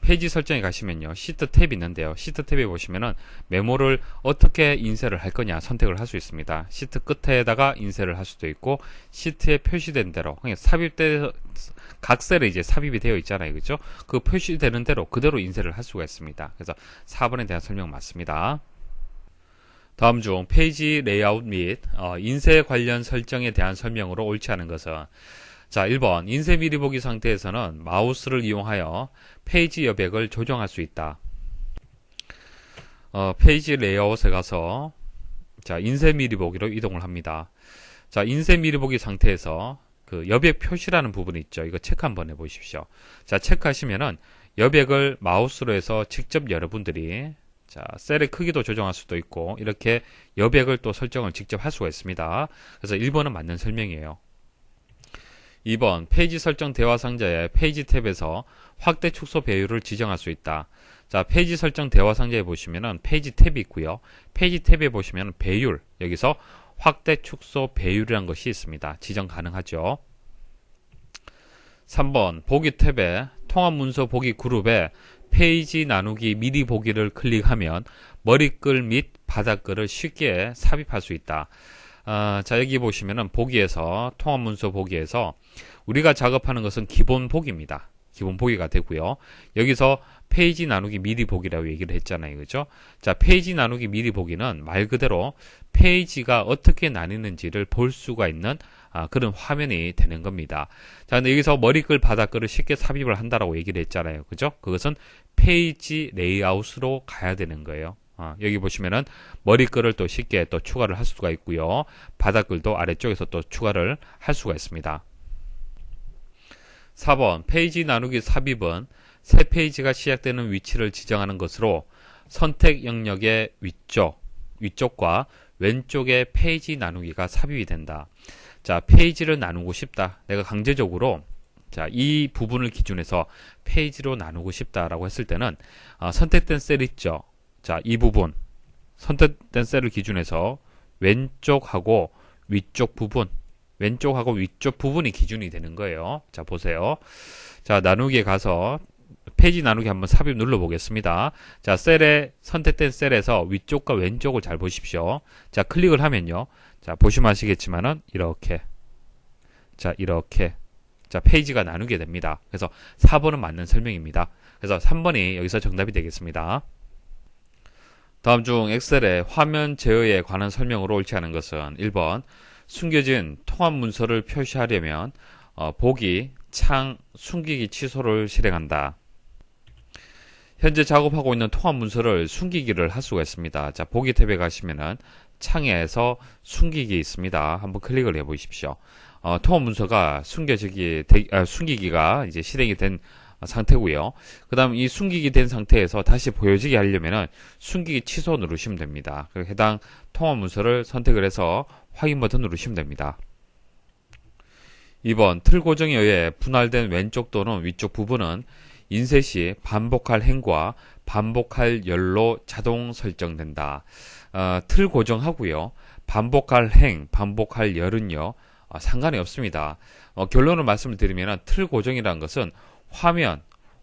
A: 페이지 설정에 가시면요, 시트 탭이 있는데요, 시트 탭에 보시면은 메모를 어떻게 인쇄를 할 거냐 선택을 할 수 있습니다. 시트 끝에다가 인쇄를 할 수도 있고, 시트에 표시된 대로, 그냥 각 셀에 이제 삽입이 되어 있잖아요, 그죠? 그 표시되는 대로 그대로 인쇄를 할 수가 있습니다. 그래서 4번에 대한 설명 맞습니다. 다음 중 페이지 레이아웃 및 인쇄 관련 설정에 대한 설명으로 옳지 않은 것은, 자, 1번 인쇄 미리 보기 상태에서는 마우스를 이용하여 페이지 여백을 조정할 수 있다. 페이지 레이아웃에 가서, 자, 인쇄 미리 보기로 이동을 합니다. 자, 인쇄 미리 보기 상태에서 그 여백 표시라는 부분이 있죠. 이거 체크 한번 해보십시오. 자, 체크하시면은 여백을 마우스로 해서 직접 여러분들이, 자, 셀의 크기도 조정할 수도 있고 이렇게 여백을 또 설정을 직접 할 수가 있습니다. 그래서 1번은 맞는 설명이에요. 2번 페이지 설정 대화 상자의 페이지 탭에서 확대 축소 배율을 지정할 수 있다. 자, 페이지 설정 대화 상자에 보시면은 페이지 탭이 있고요. 페이지 탭에 보시면 배율, 여기서 확대 축소 배율이라는 것이 있습니다. 지정 가능하죠. 3번 보기 탭에 통합 문서 보기 그룹에 페이지 나누기 미리 보기를 클릭하면 머리글 및 바닥글을 쉽게 삽입할 수 있다. 자, 여기 보시면은 보기에서 통합 문서 보기에서 우리가 작업하는 것은 기본 보기입니다. 기본 보기가 되고요. 여기서 페이지 나누기 미리 보기라고 얘기를 했잖아요. 그죠? 자, 페이지 나누기 미리 보기는 말 그대로 페이지가 어떻게 나뉘는지를 볼 수가 있는 그런 화면이 되는 겁니다. 자, 근데 여기서 머리글, 바닥글을 쉽게 삽입을 한다라고 얘기를 했잖아요. 그죠? 그것은 페이지 레이아웃으로 가야 되는 거예요. 여기 보시면은 머리글을 또 쉽게 또 추가를 할 수가 있고요. 바닥글도 아래쪽에서 또 추가를 할 수가 있습니다. 4번 페이지 나누기 삽입은 새 페이지가 시작되는 위치를 지정하는 것으로 선택 영역의 위쪽과 왼쪽에 페이지 나누기가 삽입이 된다. 자, 페이지를 나누고 싶다. 내가 강제적으로 자, 이 부분을 기준해서 페이지로 나누고 싶다라고 했을 때는 선택된 셀 있죠. 자, 이 부분 선택된 셀을 기준해서 왼쪽하고 위쪽 부분이 기준이 되는 거예요. 자, 보세요. 자, 나누기에 가서 페이지 나누기 한번 삽입 눌러 보겠습니다. 자, 선택된 셀에서 위쪽과 왼쪽을 잘 보십시오. 자, 클릭을 하면요. 자, 보시면 아시겠지만은 이렇게 자, 페이지가 나누게 됩니다. 그래서 4번은 맞는 설명입니다. 그래서 3번이 여기서 정답이 되겠습니다. 다음 중 엑셀의 화면 제어에 관한 설명으로 옳지 않은 것은 1번 숨겨진 통합 문서를 표시하려면 보기, 창, 숨기기 취소를 실행한다. 현재 작업하고 있는 통합 문서를 숨기기를 할 수가 있습니다. 자, 보기 탭에 가시면은 창에서 숨기기 있습니다. 한번 클릭을 해 보십시오. 통합 문서가 숨기기가 이제 실행이 된 상태고요. 그 다음 이 숨기기 된 상태에서 다시 보여지게 하려면은 숨기기 취소 누르시면 됩니다. 해당 통합 문서를 선택을 해서 확인 버튼 누르시면 됩니다. 2번 틀 고정에 의해 분할된 왼쪽 또는 위쪽 부분은 인쇄 시 반복할 행과 반복할 열로 자동 설정된다. 틀 고정하고요. 반복할 행, 반복할 열은요. 상관이 없습니다. 결론을 말씀을 드리면 틀 고정이라는 것은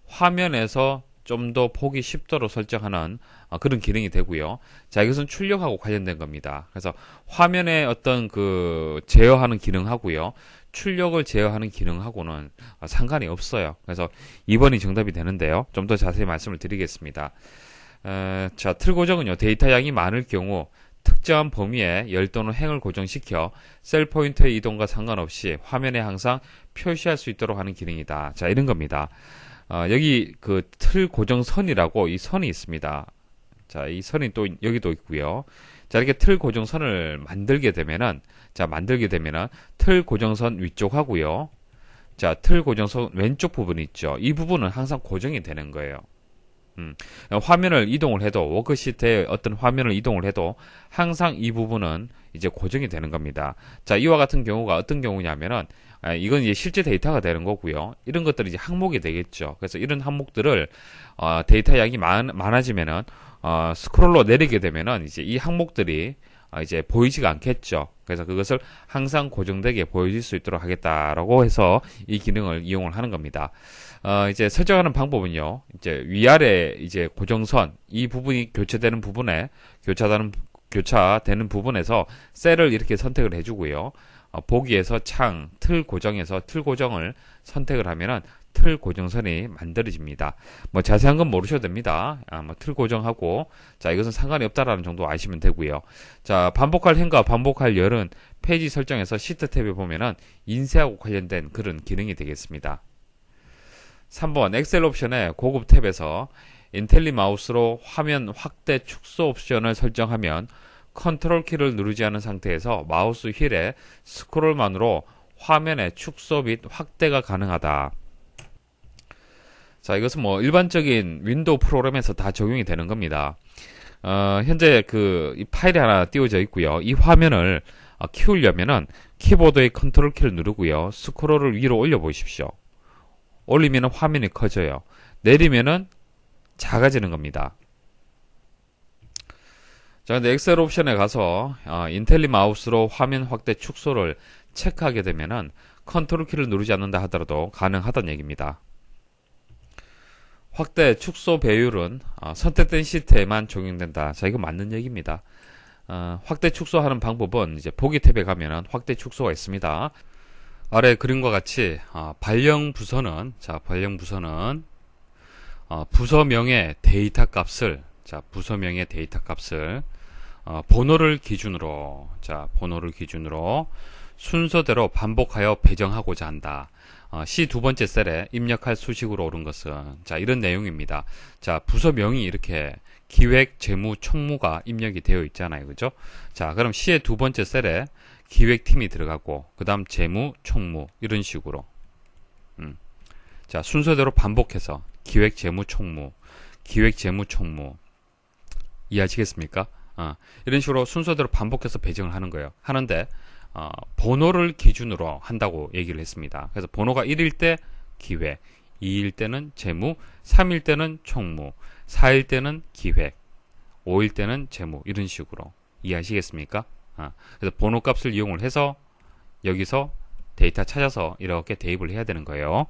A: 화면에서 좀 더 보기 쉽도록 설정하는 그런 기능이 되고요. 자, 이것은 출력하고 관련된 겁니다. 그래서 화면에 어떤 제어하는 기능하고요. 출력을 제어하는 기능하고는 상관이 없어요. 그래서 2번이 정답이 되는데요. 좀 더 자세히 말씀을 드리겠습니다. 자, 틀 고정은요. 데이터 양이 많을 경우 특정한 범위에 열 또는 행을 고정시켜 셀 포인터의 이동과 상관없이 화면에 항상 표시할 수 있도록 하는 기능이다. 자, 이런 겁니다. 여기 틀 고정선이라고 이 선이 있습니다. 자, 이 선이 또 여기도 있고요. 자, 이렇게 틀 고정선을 만들게 되면은 틀 고정선 위쪽 하고요. 자, 틀 고정선 왼쪽 부분 있죠. 이 부분은 항상 고정이 되는 거예요. 화면을 이동을 해도 워크시트에 어떤 화면을 이동을 해도 항상 이 부분은 이제 고정이 되는 겁니다. 자, 이와 같은 경우가 어떤 경우냐면은 이건 이제 실제 데이터가 되는 거고요. 이런 것들이 이제 항목이 되겠죠. 그래서 이런 항목들을 데이터 양이 많아지면은 스크롤로 내리게 되면은 이제 이 항목들이 이제 보이지가 않겠죠. 그래서 그것을 항상 고정되게 보여질 수 있도록 하겠다라고 해서 이 기능을 이용을 하는 겁니다. 이제 설정하는 방법은요. 이제 위아래 이제 고정선 이 부분이 교차되는 부분에서 셀을 이렇게 선택을 해주고요. 보기에서 창, 틀 고정에서 틀 고정을 선택을 하면은 틀 고정선이 만들어집니다. 뭐 자세한 건 모르셔도 됩니다. 틀 고정하고 자, 이것은 상관이 없다라는 정도 아시면 되고요. 자, 반복할 행과 반복할 열은 페이지 설정에서 시트 탭에 보면은 인쇄하고 관련된 그런 기능이 되겠습니다. 3번 엑셀 옵션의 고급 탭에서 인텔리 마우스로 화면 확대 축소 옵션을 설정하면 컨트롤 키를 누르지 않은 상태에서 마우스 휠의 스크롤만으로 화면의 축소 및 확대가 가능하다. 자, 이것은 뭐 일반적인 윈도우 프로그램에서 다 적용이 되는 겁니다. 현재 이 파일이 하나 띄워져 있고요. 이 화면을 키우려면은 키보드의 컨트롤 키를 누르고요. 스크롤을 위로 올려 보십시오. 올리면은 화면이 커져요. 내리면은 작아지는 겁니다. 자, 근데 엑셀 옵션에 가서 인텔리 마우스로 화면 확대 축소를 체크하게 되면은 컨트롤 키를 누르지 않는다 하더라도 가능하다는 얘기입니다. 확대 축소 배율은 선택된 시트에만 적용된다. 자, 이거 맞는 얘기입니다. 확대 축소하는 방법은 이제 보기 탭에 가면은 확대 축소가 있습니다. 아래 그림과 같이 발령 부서는 부서명의 데이터 값을 번호를 기준으로 순서대로 반복하여 배정하고자 한다. C 두 번째 셀에 입력할 수식으로 옳은 것은 이런 내용입니다. 부서명이 이렇게 기획, 재무, 총무가 입력이 되어 있잖아요. 그죠? 그럼 C의 두 번째 셀에 기획팀이 들어가고 그 다음 재무, 총무 이런 식으로 순서대로 반복해서 기획, 재무, 총무 이해하시겠습니까? 이런 식으로 순서대로 반복해서 배정을 하는 거예요. 하는데 번호를 기준으로 한다고 얘기를 했습니다. 그래서 번호가 1일 때 기획, 2일 때는 재무, 3일 때는 총무, 4일 때는 기획, 5일 때는 재무 이런 식으로 이해하시겠습니까? 그래서 번호 값을 이용을 해서 여기서 데이터 찾아서 이렇게 대입을 해야 되는 거예요.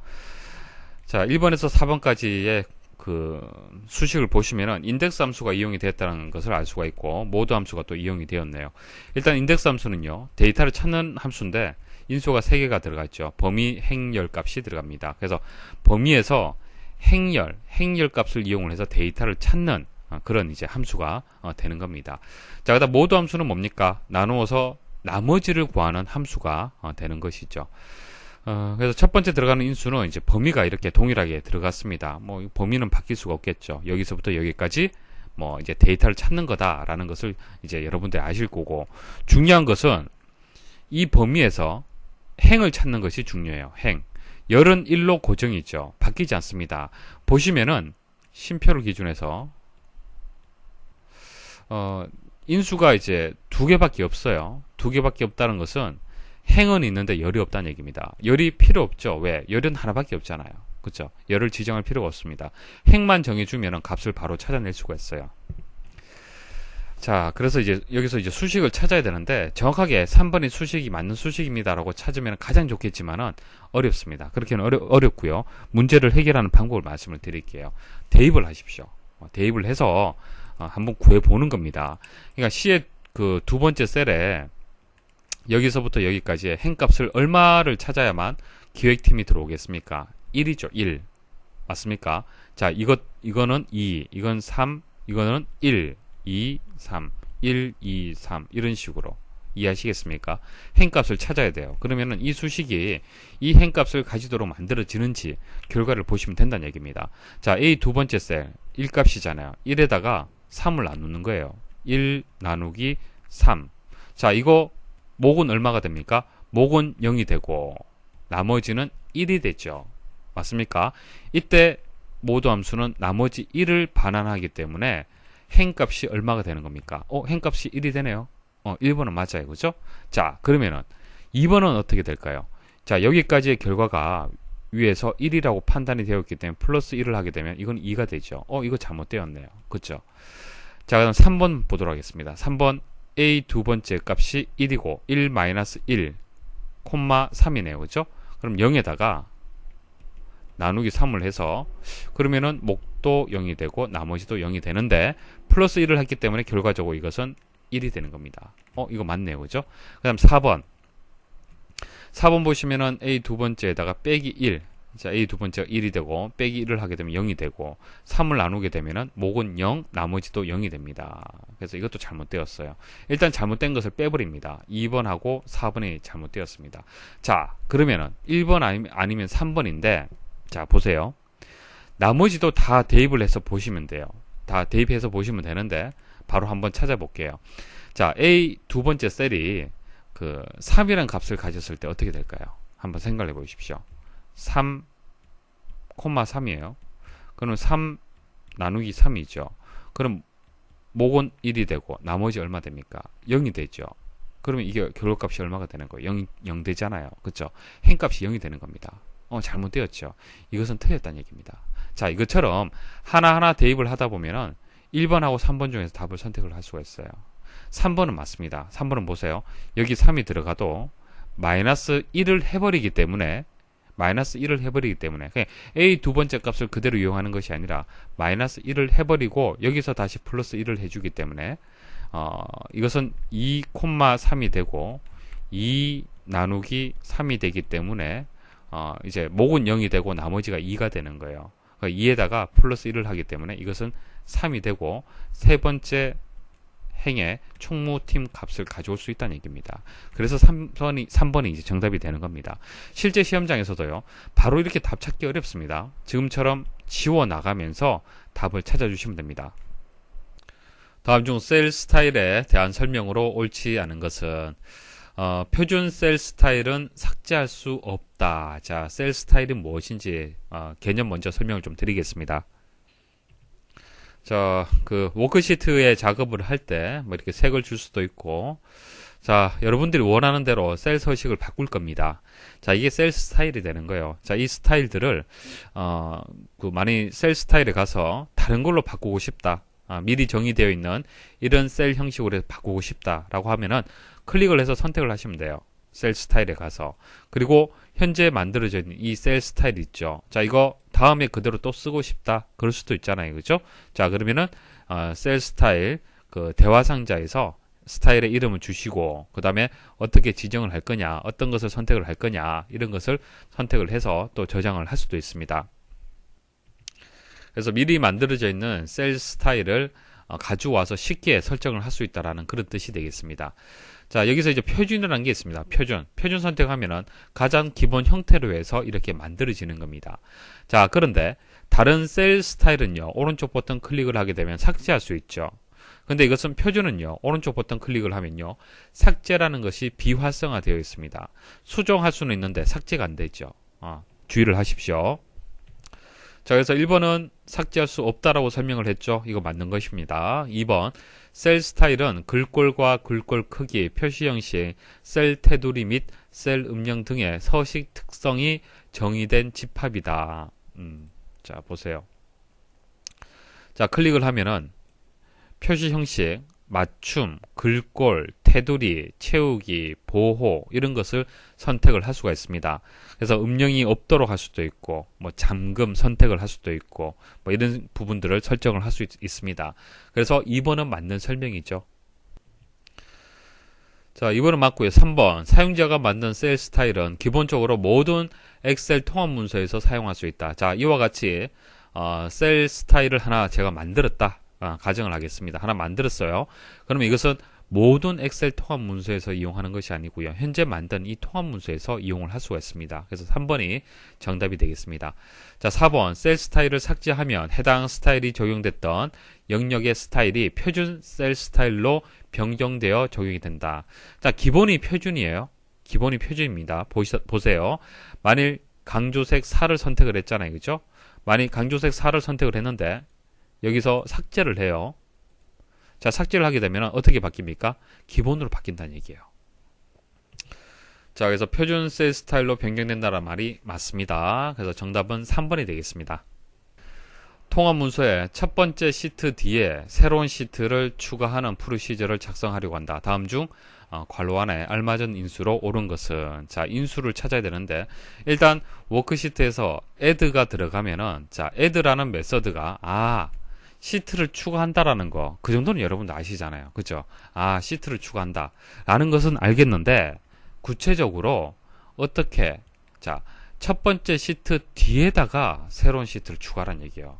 A: 1번에서 4번까지의 그 수식을 보시면은 인덱스 함수가 이용이 되었다는 것을 알 수가 있고 모드 함수가 또 이용이 되었네요. 일단 인덱스 함수는요, 데이터를 찾는 함수인데 인수가 3개가 들어갔죠. 범위, 행열 값이 들어갑니다. 그래서 범위에서 행열 값을 이용을 해서 데이터를 찾는 그런 이제 함수가 되는 겁니다. 그다음 모드 함수는 뭡니까? 나누어서 나머지를 구하는 함수가 되는 것이죠. 그래서 첫 번째 들어가는 인수는 이제 범위가 이렇게 동일하게 들어갔습니다. 뭐 범위는 바뀔 수가 없겠죠. 여기서부터 여기까지 뭐 이제 데이터를 찾는 거다라는 것을 이제 여러분들이 아실 거고, 중요한 것은 이 범위에서 행을 찾는 것이 중요해요. 행. 열은 1로 고정이죠. 바뀌지 않습니다. 보시면은 쉼표를 기준해서 인수가 이제 2개밖에 없어요. 2개밖에 없다는 것은 행은 있는데 열이 없다는 얘기입니다. 열이 필요 없죠. 왜? 열은 하나밖에 없잖아요. 그렇죠? 열을 지정할 필요가 없습니다. 행만 정해주면 값을 바로 찾아낼 수가 있어요. 그래서 이제 여기서 이제 수식을 찾아야 되는데 정확하게 3번이 수식이 맞는 수식입니다라고 찾으면 가장 좋겠지만은 어렵습니다. 그렇게는 어렵고요. 문제를 해결하는 방법을 말씀을 드릴게요. 대입을 하십시오. 대입을 해서 한번 구해 보는 겁니다. 그러니까 C의 그 두 번째 셀에 여기서부터 여기까지의 행값을 얼마를 찾아야만 기획팀이 들어오겠습니까? 1이죠. 1. 맞습니까? 이거는 2, 이건 3, 이거는 1, 2, 3, 1, 2, 3 이런 식으로 이해하시겠습니까? 행값을 찾아야 돼요. 그러면은 이 수식이 이 행값을 가지도록 만들어지는지 결과를 보시면 된다는 얘기입니다. A 두 번째 셀 1값이잖아요. 1에다가 3을 나누는 거예요. 1 나누기 3. 이거 목은 얼마가 됩니까? 목은 0이 되고 나머지는 1이 되죠. 맞습니까? 이때 모드 함수는 나머지 1을 반환하기 때문에 행값이 얼마가 되는 겁니까? 행값이 1이 되네요. 1번은 맞아요. 그죠? 그러면은 2번은 어떻게 될까요? 여기까지의 결과가 위에서 1이라고 판단이 되었기 때문에 플러스 1을 하게 되면 이건 2가 되죠. 이거 잘못되었네요. 그죠? 그럼 3번 보도록 하겠습니다. 3번 A 두 번째 값이 1이고 1-1, 3이네요. 그죠? 그럼 0에다가 나누기 3을 해서 그러면은 목도 0이 되고 나머지도 0이 되는데 플러스 1을 했기 때문에 결과적으로 이것은 1이 되는 겁니다. 이거 맞네요. 그죠? 그 다음 4번 보시면은 A 두 번째에다가 빼기 1. A 두 번째가 1이 되고 빼기 1을 하게 되면 0이 되고 3을 나누게 되면은 목은 0, 나머지도 0이 됩니다. 그래서 이것도 잘못되었어요. 일단 잘못된 것을 빼버립니다. 2번하고 4번이 잘못되었습니다. 그러면은 1번 아니면 3번인데 보세요. 나머지도 다 대입을 해서 보시면 돼요. 다 대입해서 보시면 되는데 바로 한번 찾아볼게요. A 두 번째 셀이 그 3이라는 값을 가졌을 때 어떻게 될까요? 한번 생각해 보십시오. 3,3이에요. 그럼 3 나누기 3이죠. 그럼 목은 1이 되고 나머지 얼마 됩니까? 0이 되죠. 그러면 이게 결과값이 얼마가 되는 거예요? 0 되잖아요. 그렇죠? 행값이 0이 되는 겁니다. 잘못되었죠. 이것은 틀렸다는 얘기입니다. 이것처럼 하나하나 대입을 하다 보면은 1번하고 3번 중에서 답을 선택을 할 수가 있어요. 3번은 맞습니다. 3번은 보세요. 여기 3이 들어가도 마이너스 1을 해버리기 때문에 그냥 A 두 번째 값을 그대로 이용하는 것이 아니라 마이너스 1을 해버리고 여기서 다시 플러스 1을 해주기 때문에 이것은 2,3이 되고 2 나누기 3이 되기 때문에 이제 목은 0이 되고 나머지가 2가 되는 거예요. 그러니까 2에다가 플러스 1을 하기 때문에 이것은 3이 되고 세 번째 행의 총무팀 값을 가져올 수 있다는 얘기입니다. 그래서 3번이 이제 정답이 되는 겁니다. 실제 시험장에서도요, 바로 이렇게 답 찾기 어렵습니다. 지금처럼 지워 나가면서 답을 찾아주시면 됩니다. 다음 중 셀 스타일에 대한 설명으로 옳지 않은 것은 표준 셀 스타일은 삭제할 수 없다. 자, 셀 스타일이 무엇인지 개념 먼저 설명을 좀 드리겠습니다. 자, 그 워크시트에 작업을 할 때 뭐 이렇게 색을 줄 수도 있고, 자, 여러분들이 원하는 대로 셀 서식을 바꿀 겁니다. 자, 이게 셀 스타일이 되는 거예요. 자, 이 스타일들을 만약 셀 스타일에 가서 다른 걸로 바꾸고 싶다. 미리 정의되어 있는 이런 셀 형식으로 해서 바꾸고 싶다라고 하면은 클릭을 해서 선택을 하시면 돼요. 셀 스타일에 가서. 그리고 현재 만들어져 있는 이 셀 스타일 있죠. 자, 이거 다음에 그대로 또 쓰고 싶다. 그럴 수도 있잖아요. 그죠? 자, 그러면은 셀 스타일 그 대화 상자에서 스타일의 이름을 주시고, 그 다음에 어떻게 지정을 할 거냐, 어떤 것을 선택을 할 거냐, 이런 것을 선택을 해서 또 저장을 할 수도 있습니다. 그래서 미리 만들어져 있는 셀 스타일을 가져와서 쉽게 설정을 할 수 있다라는 그런 뜻이 되겠습니다. 자, 여기서 이제 표준이라는 게 있습니다. 표준 선택하면은 가장 기본 형태로 해서 이렇게 만들어지는 겁니다. 자, 그런데 다른 셀 스타일은요, 오른쪽 버튼 클릭을 하게 되면 삭제할 수 있죠. 근데 이것은 표준은요, 오른쪽 버튼 클릭을 하면요, 삭제라는 것이 비활성화 되어 있습니다. 수정할 수는 있는데 삭제가 안 되죠. 주의를 하십시오. 자, 그래서 1번은 삭제할 수 없다라고 설명을 했죠. 이거 맞는 것입니다. 2번, 셀 스타일은 글꼴과 글꼴 크기, 표시 형식, 셀 테두리 및 셀 음영 등의 서식 특성이 정의된 집합이다. 자, 보세요. 자, 클릭을 하면은 표시 형식, 맞춤, 글꼴, 테두리, 채우기, 보호 이런 것을 선택을 할 수가 있습니다. 그래서 음영이 없도록 할 수도 있고, 뭐 잠금 선택을 할 수도 있고, 뭐 이런 부분들을 설정을 할 수 있습니다. 그래서 2번은 맞는 설명이죠. 자, 2번은 맞고요. 3번, 사용자가 만든 셀 스타일은 기본적으로 모든 엑셀 통합 문서에서 사용할 수 있다. 자, 이와 같이 셀 스타일을 하나 제가 만들었다. 가정을 하겠습니다. 하나 만들었어요. 그러면 이것은 모든 엑셀 통합 문서에서 이용하는 것이 아니고요. 현재 만든 이 통합 문서에서 이용을 할 수가 있습니다. 그래서 3번이 정답이 되겠습니다. 자, 4번 셀 스타일을 삭제하면 해당 스타일이 적용됐던 영역의 스타일이 표준 셀 스타일로 변경되어 적용이 된다. 자, 기본이 표준이에요. 기본이 표준입니다. 보세요. 만일 강조색 4를 선택을 했잖아요. 그죠? 만일 강조색 4를 선택을 했는데 여기서 삭제를 해요. 자, 삭제를 하게 되면 어떻게 바뀝니까? 기본으로 바뀐다는 얘기예요. 자, 그래서 표준 셀 스타일로 변경된다는 말이 맞습니다. 그래서 정답은 3번이 되겠습니다. 통합 문서의 첫 번째 시트 뒤에 새로운 시트를 추가하는 프로시저를 작성하려고 한다. 다음 중 괄호 안에 알맞은 인수로 옳은 것은, 자, 인수를 찾아야 되는데 일단 워크시트에서 add가 들어가면은, 자, add라는 메서드가 시트를 추가한다라는 거, 그 정도는 여러분도 아시잖아요. 그죠? 시트를 추가한다 라는 것은 알겠는데 구체적으로 어떻게, 자, 첫 번째 시트 뒤에다가 새로운 시트를 추가하라는 얘기예요.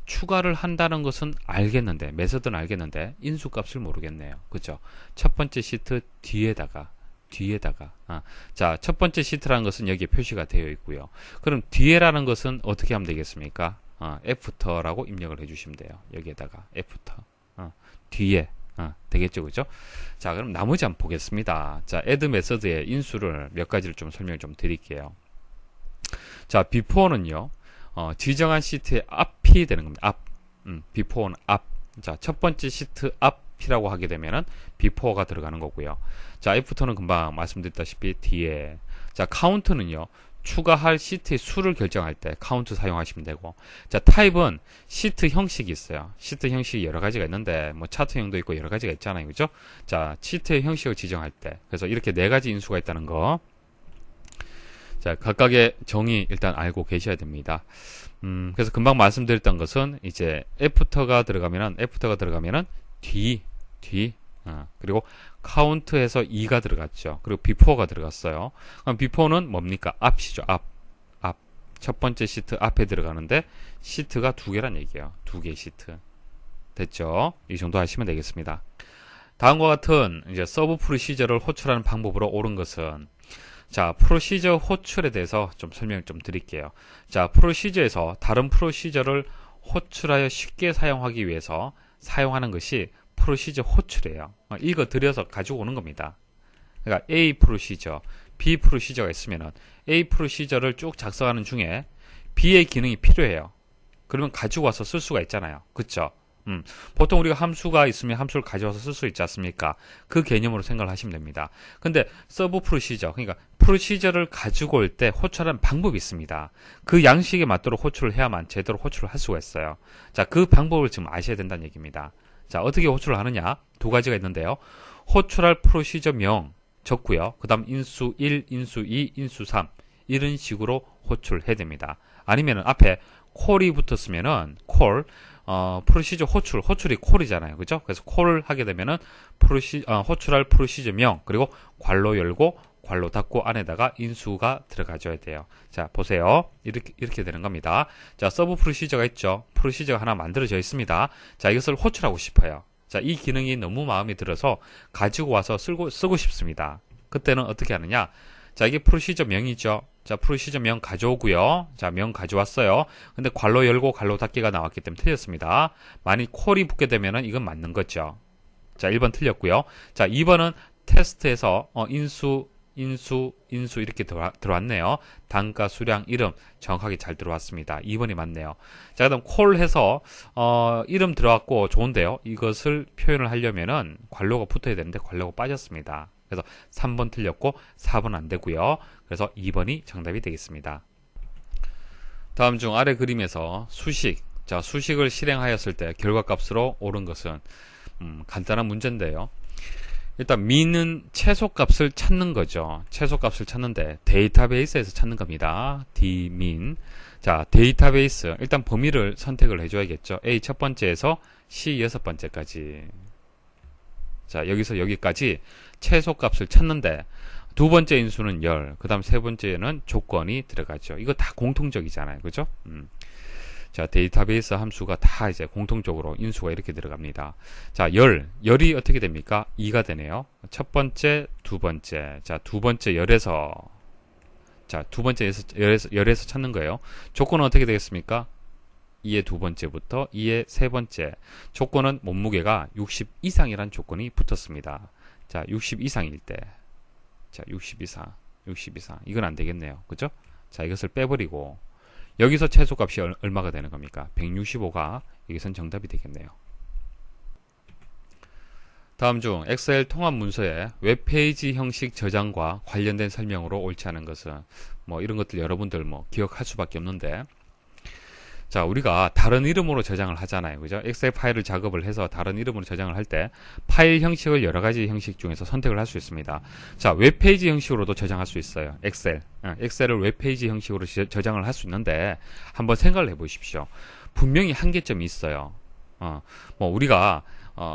A: 추가를 한다는 것은 알겠는데, 메서드는 알겠는데 인수값을 모르겠네요. 그죠? 첫 번째 시트 뒤에다가 자, 첫 번째 시트라는 것은 여기에 표시가 되어 있고요. 그럼 뒤에라는 것은 어떻게 하면 되겠습니까? 애프터라고 입력을 해주시면 돼요. 여기에다가 애프터 뒤에 되겠죠, 그죠? 자, 그럼 나머지 한번 보겠습니다. 자, add 메서드의 인수를 몇 가지를 좀 설명을 좀 드릴게요. 자, before는요, 지정한 시트의 앞이 되는 겁니다. before는 앞. 자, 첫 번째 시트 앞이라고 하게 되면은 before가 들어가는 거고요. 자, after는 금방 말씀드렸다시피 뒤에. 자, count는요, 추가할 시트의 수를 결정할 때 count 사용하시면 되고, 자, 타입은 시트 형식이 있어요. 시트 형식이 여러 가지가 있는데 뭐 차트형도 있고 여러 가지가 있잖아요. 그죠? 자, 시트의 형식을 지정할 때, 그래서 이렇게 네 가지 인수가 있다는 거, 자, 각각의 정의 일단 알고 계셔야 됩니다. 그래서 금방 말씀드렸던 것은 이제 애프터가 들어가면은 뒤 그리고 카운트에서 2가 들어갔죠. 그리고 before가 들어갔어요. 그럼 before는 뭡니까? 앞이죠. 앞. 첫 번째 시트 앞에 들어가는데 시트가 2개란 얘기예요. 2개의 시트. 됐죠? 이 정도 하시면 되겠습니다. 다음과 같은 이제 서브 프로시저를 호출하는 방법으로 옳은 것은, 자, 프로시저 호출에 대해서 좀 설명을 좀 드릴게요. 자, 프로시저에서 다른 프로시저를 호출하여 쉽게 사용하기 위해서 사용하는 것이 프로시저 호출이에요. 읽어드려서 가지고 오는 겁니다. 그러니까 A 프로시저, B 프로시저가 있으면은 A 프로시저를 쭉 작성하는 중에 B의 기능이 필요해요. 그러면 가지고 와서 쓸 수가 있잖아요. 그쵸? 보통 우리가 함수가 있으면 함수를 가져와서 쓸 수 있지 않습니까? 그 개념으로 생각을 하시면 됩니다. 근데 서브 프로시저, 그러니까 프로시저를 가지고 올 때 호출하는 방법이 있습니다. 그 양식에 맞도록 호출을 해야만 제대로 호출을 할 수가 있어요. 자, 그 방법을 지금 아셔야 된다는 얘기입니다. 자, 어떻게 호출을 하느냐? 2가지가 있는데요. 호출할 프로시저명 적고요. 그 다음 인수 1, 인수 2, 인수 3 이런 식으로 호출해야 됩니다. 아니면은 앞에 콜이 붙었으면은 콜, 프로시저 호출이 콜이잖아요. 그죠? 그래서 콜을 하게 되면은 호출할 프로시저명, 그리고 괄호 열고, 괄호 닫고 안에다가 인수가 들어가줘야 돼요. 자, 보세요. 이렇게 되는 겁니다. 자, 서브 프로시저가 있죠? 프로시저가 하나 만들어져 있습니다. 자, 이것을 호출하고 싶어요. 자, 이 기능이 너무 마음에 들어서 가지고 와서 쓰고 싶습니다. 그때는 어떻게 하느냐? 자, 이게 프로시저 명이죠. 자, 프로시저 명 가져오고요. 자, 명 가져왔어요. 근데 괄호 열고 괄호 닫기가 나왔기 때문에 틀렸습니다. 만약 콜이 붙게 되면은 이건 맞는 거죠. 자, 1번 틀렸고요. 자, 2번은 테스트에서 인수 이렇게 들어왔네요. 단가, 수량, 이름 정확하게 잘 들어왔습니다. 2번이 맞네요. 자, 그다음 콜해서 이름 들어왔고 좋은데요. 이것을 표현을 하려면은 괄호가 붙어야 되는데 괄호가 빠졌습니다. 그래서 3번 틀렸고 4번 안 되고요. 그래서 2번이 정답이 되겠습니다. 다음 중 아래 그림에서 수식, 자, 수식을 실행하였을 때 결과값으로 옳은 것은 간단한 문제인데요. 일단 민은 최소값을 찾는 거죠. 최소값을 찾는데 데이터베이스에서 찾는 겁니다. dmin. 자, 데이터베이스. 일단 범위를 선택을 해줘야겠죠. A 첫 번째에서 C 여섯 번째까지. 자, 여기서 여기까지 최소값을 찾는데 두 번째 인수는 열, 그 다음 세 번째는 조건이 들어가죠. 이거 다 공통적이잖아요. 그죠? 자, 데이터베이스 함수가 다 이제 공통적으로 인수가 이렇게 들어갑니다. 자, 열이 어떻게 됩니까? 2가 되네요. 첫 번째, 두 번째. 자, 두 번째 열에서, 자, 두 번째 열에서 찾는 거예요. 조건은 어떻게 되겠습니까? 2의 두 번째부터 2의 세 번째. 조건은 몸무게가 60 이상이란 조건이 붙었습니다. 자, 60 이상일 때. 자, 60 이상. 이건 안 되겠네요. 그죠? 자, 이것을 빼버리고, 여기서 최소값이 얼마가 되는 겁니까? 165가 여기선 정답이 되겠네요. 다음 중 엑셀 통합 문서의 웹페이지 형식 저장과 관련된 설명으로 옳지 않은 것은, 뭐 이런 것들 여러분들 뭐 기억할 수밖에 없는데, 자, 우리가 다른 이름으로 저장을 하잖아요. 그죠? 엑셀 파일을 작업을 해서 다른 이름으로 저장을 할 때 파일 형식을 여러 가지 형식 중에서 선택을 할 수 있습니다. 자, 웹페이지 형식으로도 저장할 수 있어요. 엑셀을 웹페이지 형식으로 저장을 할 수 있는데 한번 생각을 해 보십시오. 분명히 한계점이 있어요. 뭐 우리가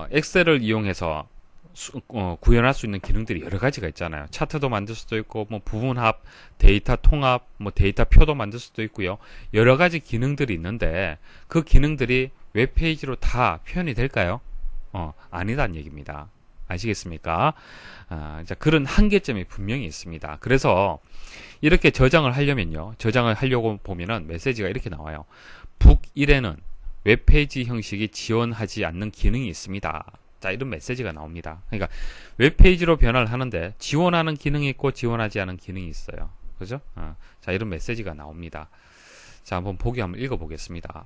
A: 엑셀을 이용해서 구현할 수 있는 기능들이 여러 가지가 있잖아요. 차트도 만들 수도 있고, 뭐 부분합, 데이터 통합, 뭐 데이터 표도 만들 수도 있고요. 여러 가지 기능들이 있는데 그 기능들이 웹페이지로 다 표현이 될까요? 아니다는 얘기입니다. 아시겠습니까? 자, 그런 한계점이 분명히 있습니다. 그래서 이렇게 저장을 하려면요. 저장을 하려고 보면은 메시지가 이렇게 나와요. 북 1에는 웹페이지 형식이 지원하지 않는 기능이 있습니다. 자, 이런 메시지가 나옵니다. 그러니까 웹페이지로 변화를 하는데 지원하는 기능이 있고 지원하지 않은 기능이 있어요. 그죠? 자, 이런 메시지가 나옵니다. 자, 한번 읽어보겠습니다.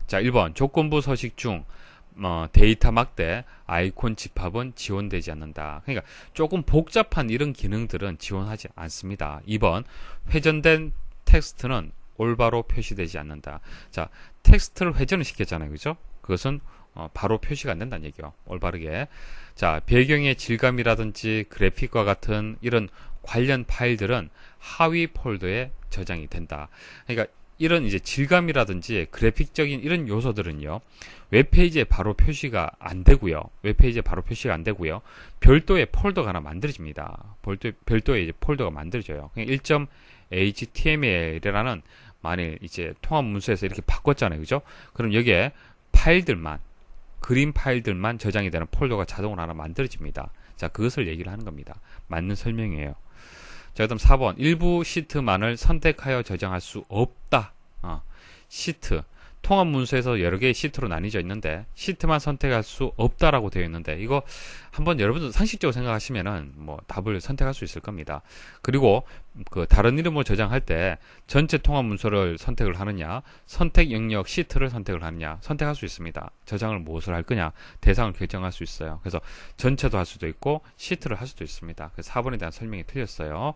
A: 자, 1번 조건부 서식 중 데이터 막대, 아이콘 집합은 지원되지 않는다. 그러니까 조금 복잡한 이런 기능들은 지원하지 않습니다. 2번 회전된 텍스트는 올바로 표시되지 않는다. 자, 텍스트를 회전을 시켰잖아요. 그죠? 그것은 바로 표시가 안 된다는 얘기요. 올바르게. 자, 배경의 질감이라든지 그래픽과 같은 이런 관련 파일들은 하위 폴더에 저장이 된다. 그러니까 이런 이제 질감이라든지 그래픽적인 이런 요소들은요, 웹페이지에 바로 표시가 안 되고요. 웹페이지에 바로 표시가 안 되고요. 별도의 폴더가 하나 만들어집니다. 별도의 이제 폴더가 만들어져요. 1.html이라는 만일 이제 통합 문서에서 이렇게 바꿨잖아요. 그죠? 그럼 여기에 파일들만, 그림 파일들만 저장이 되는 폴더가 자동으로 하나 만들어집니다. 자, 그것을 얘기를 하는 겁니다. 맞는 설명이에요. 자, 그다음 4번. 일부 시트만을 선택하여 저장할 수 없다. 시트. 통합 문서에서 여러 개의 시트로 나뉘어져 있는데 시트만 선택할 수 없다라고 되어 있는데 이거 한번 여러분들 상식적으로 생각하시면은 뭐 답을 선택할 수 있을 겁니다. 그리고 그 다른 이름으로 저장할 때 전체 통합 문서를 선택을 하느냐, 선택 영역 시트를 선택을 하느냐 선택할 수 있습니다. 저장을 무엇을 할 거냐 대상을 결정할 수 있어요. 그래서 전체도 할 수도 있고 시트를 할 수도 있습니다. 그래서 4번에 대한 설명이 틀렸어요.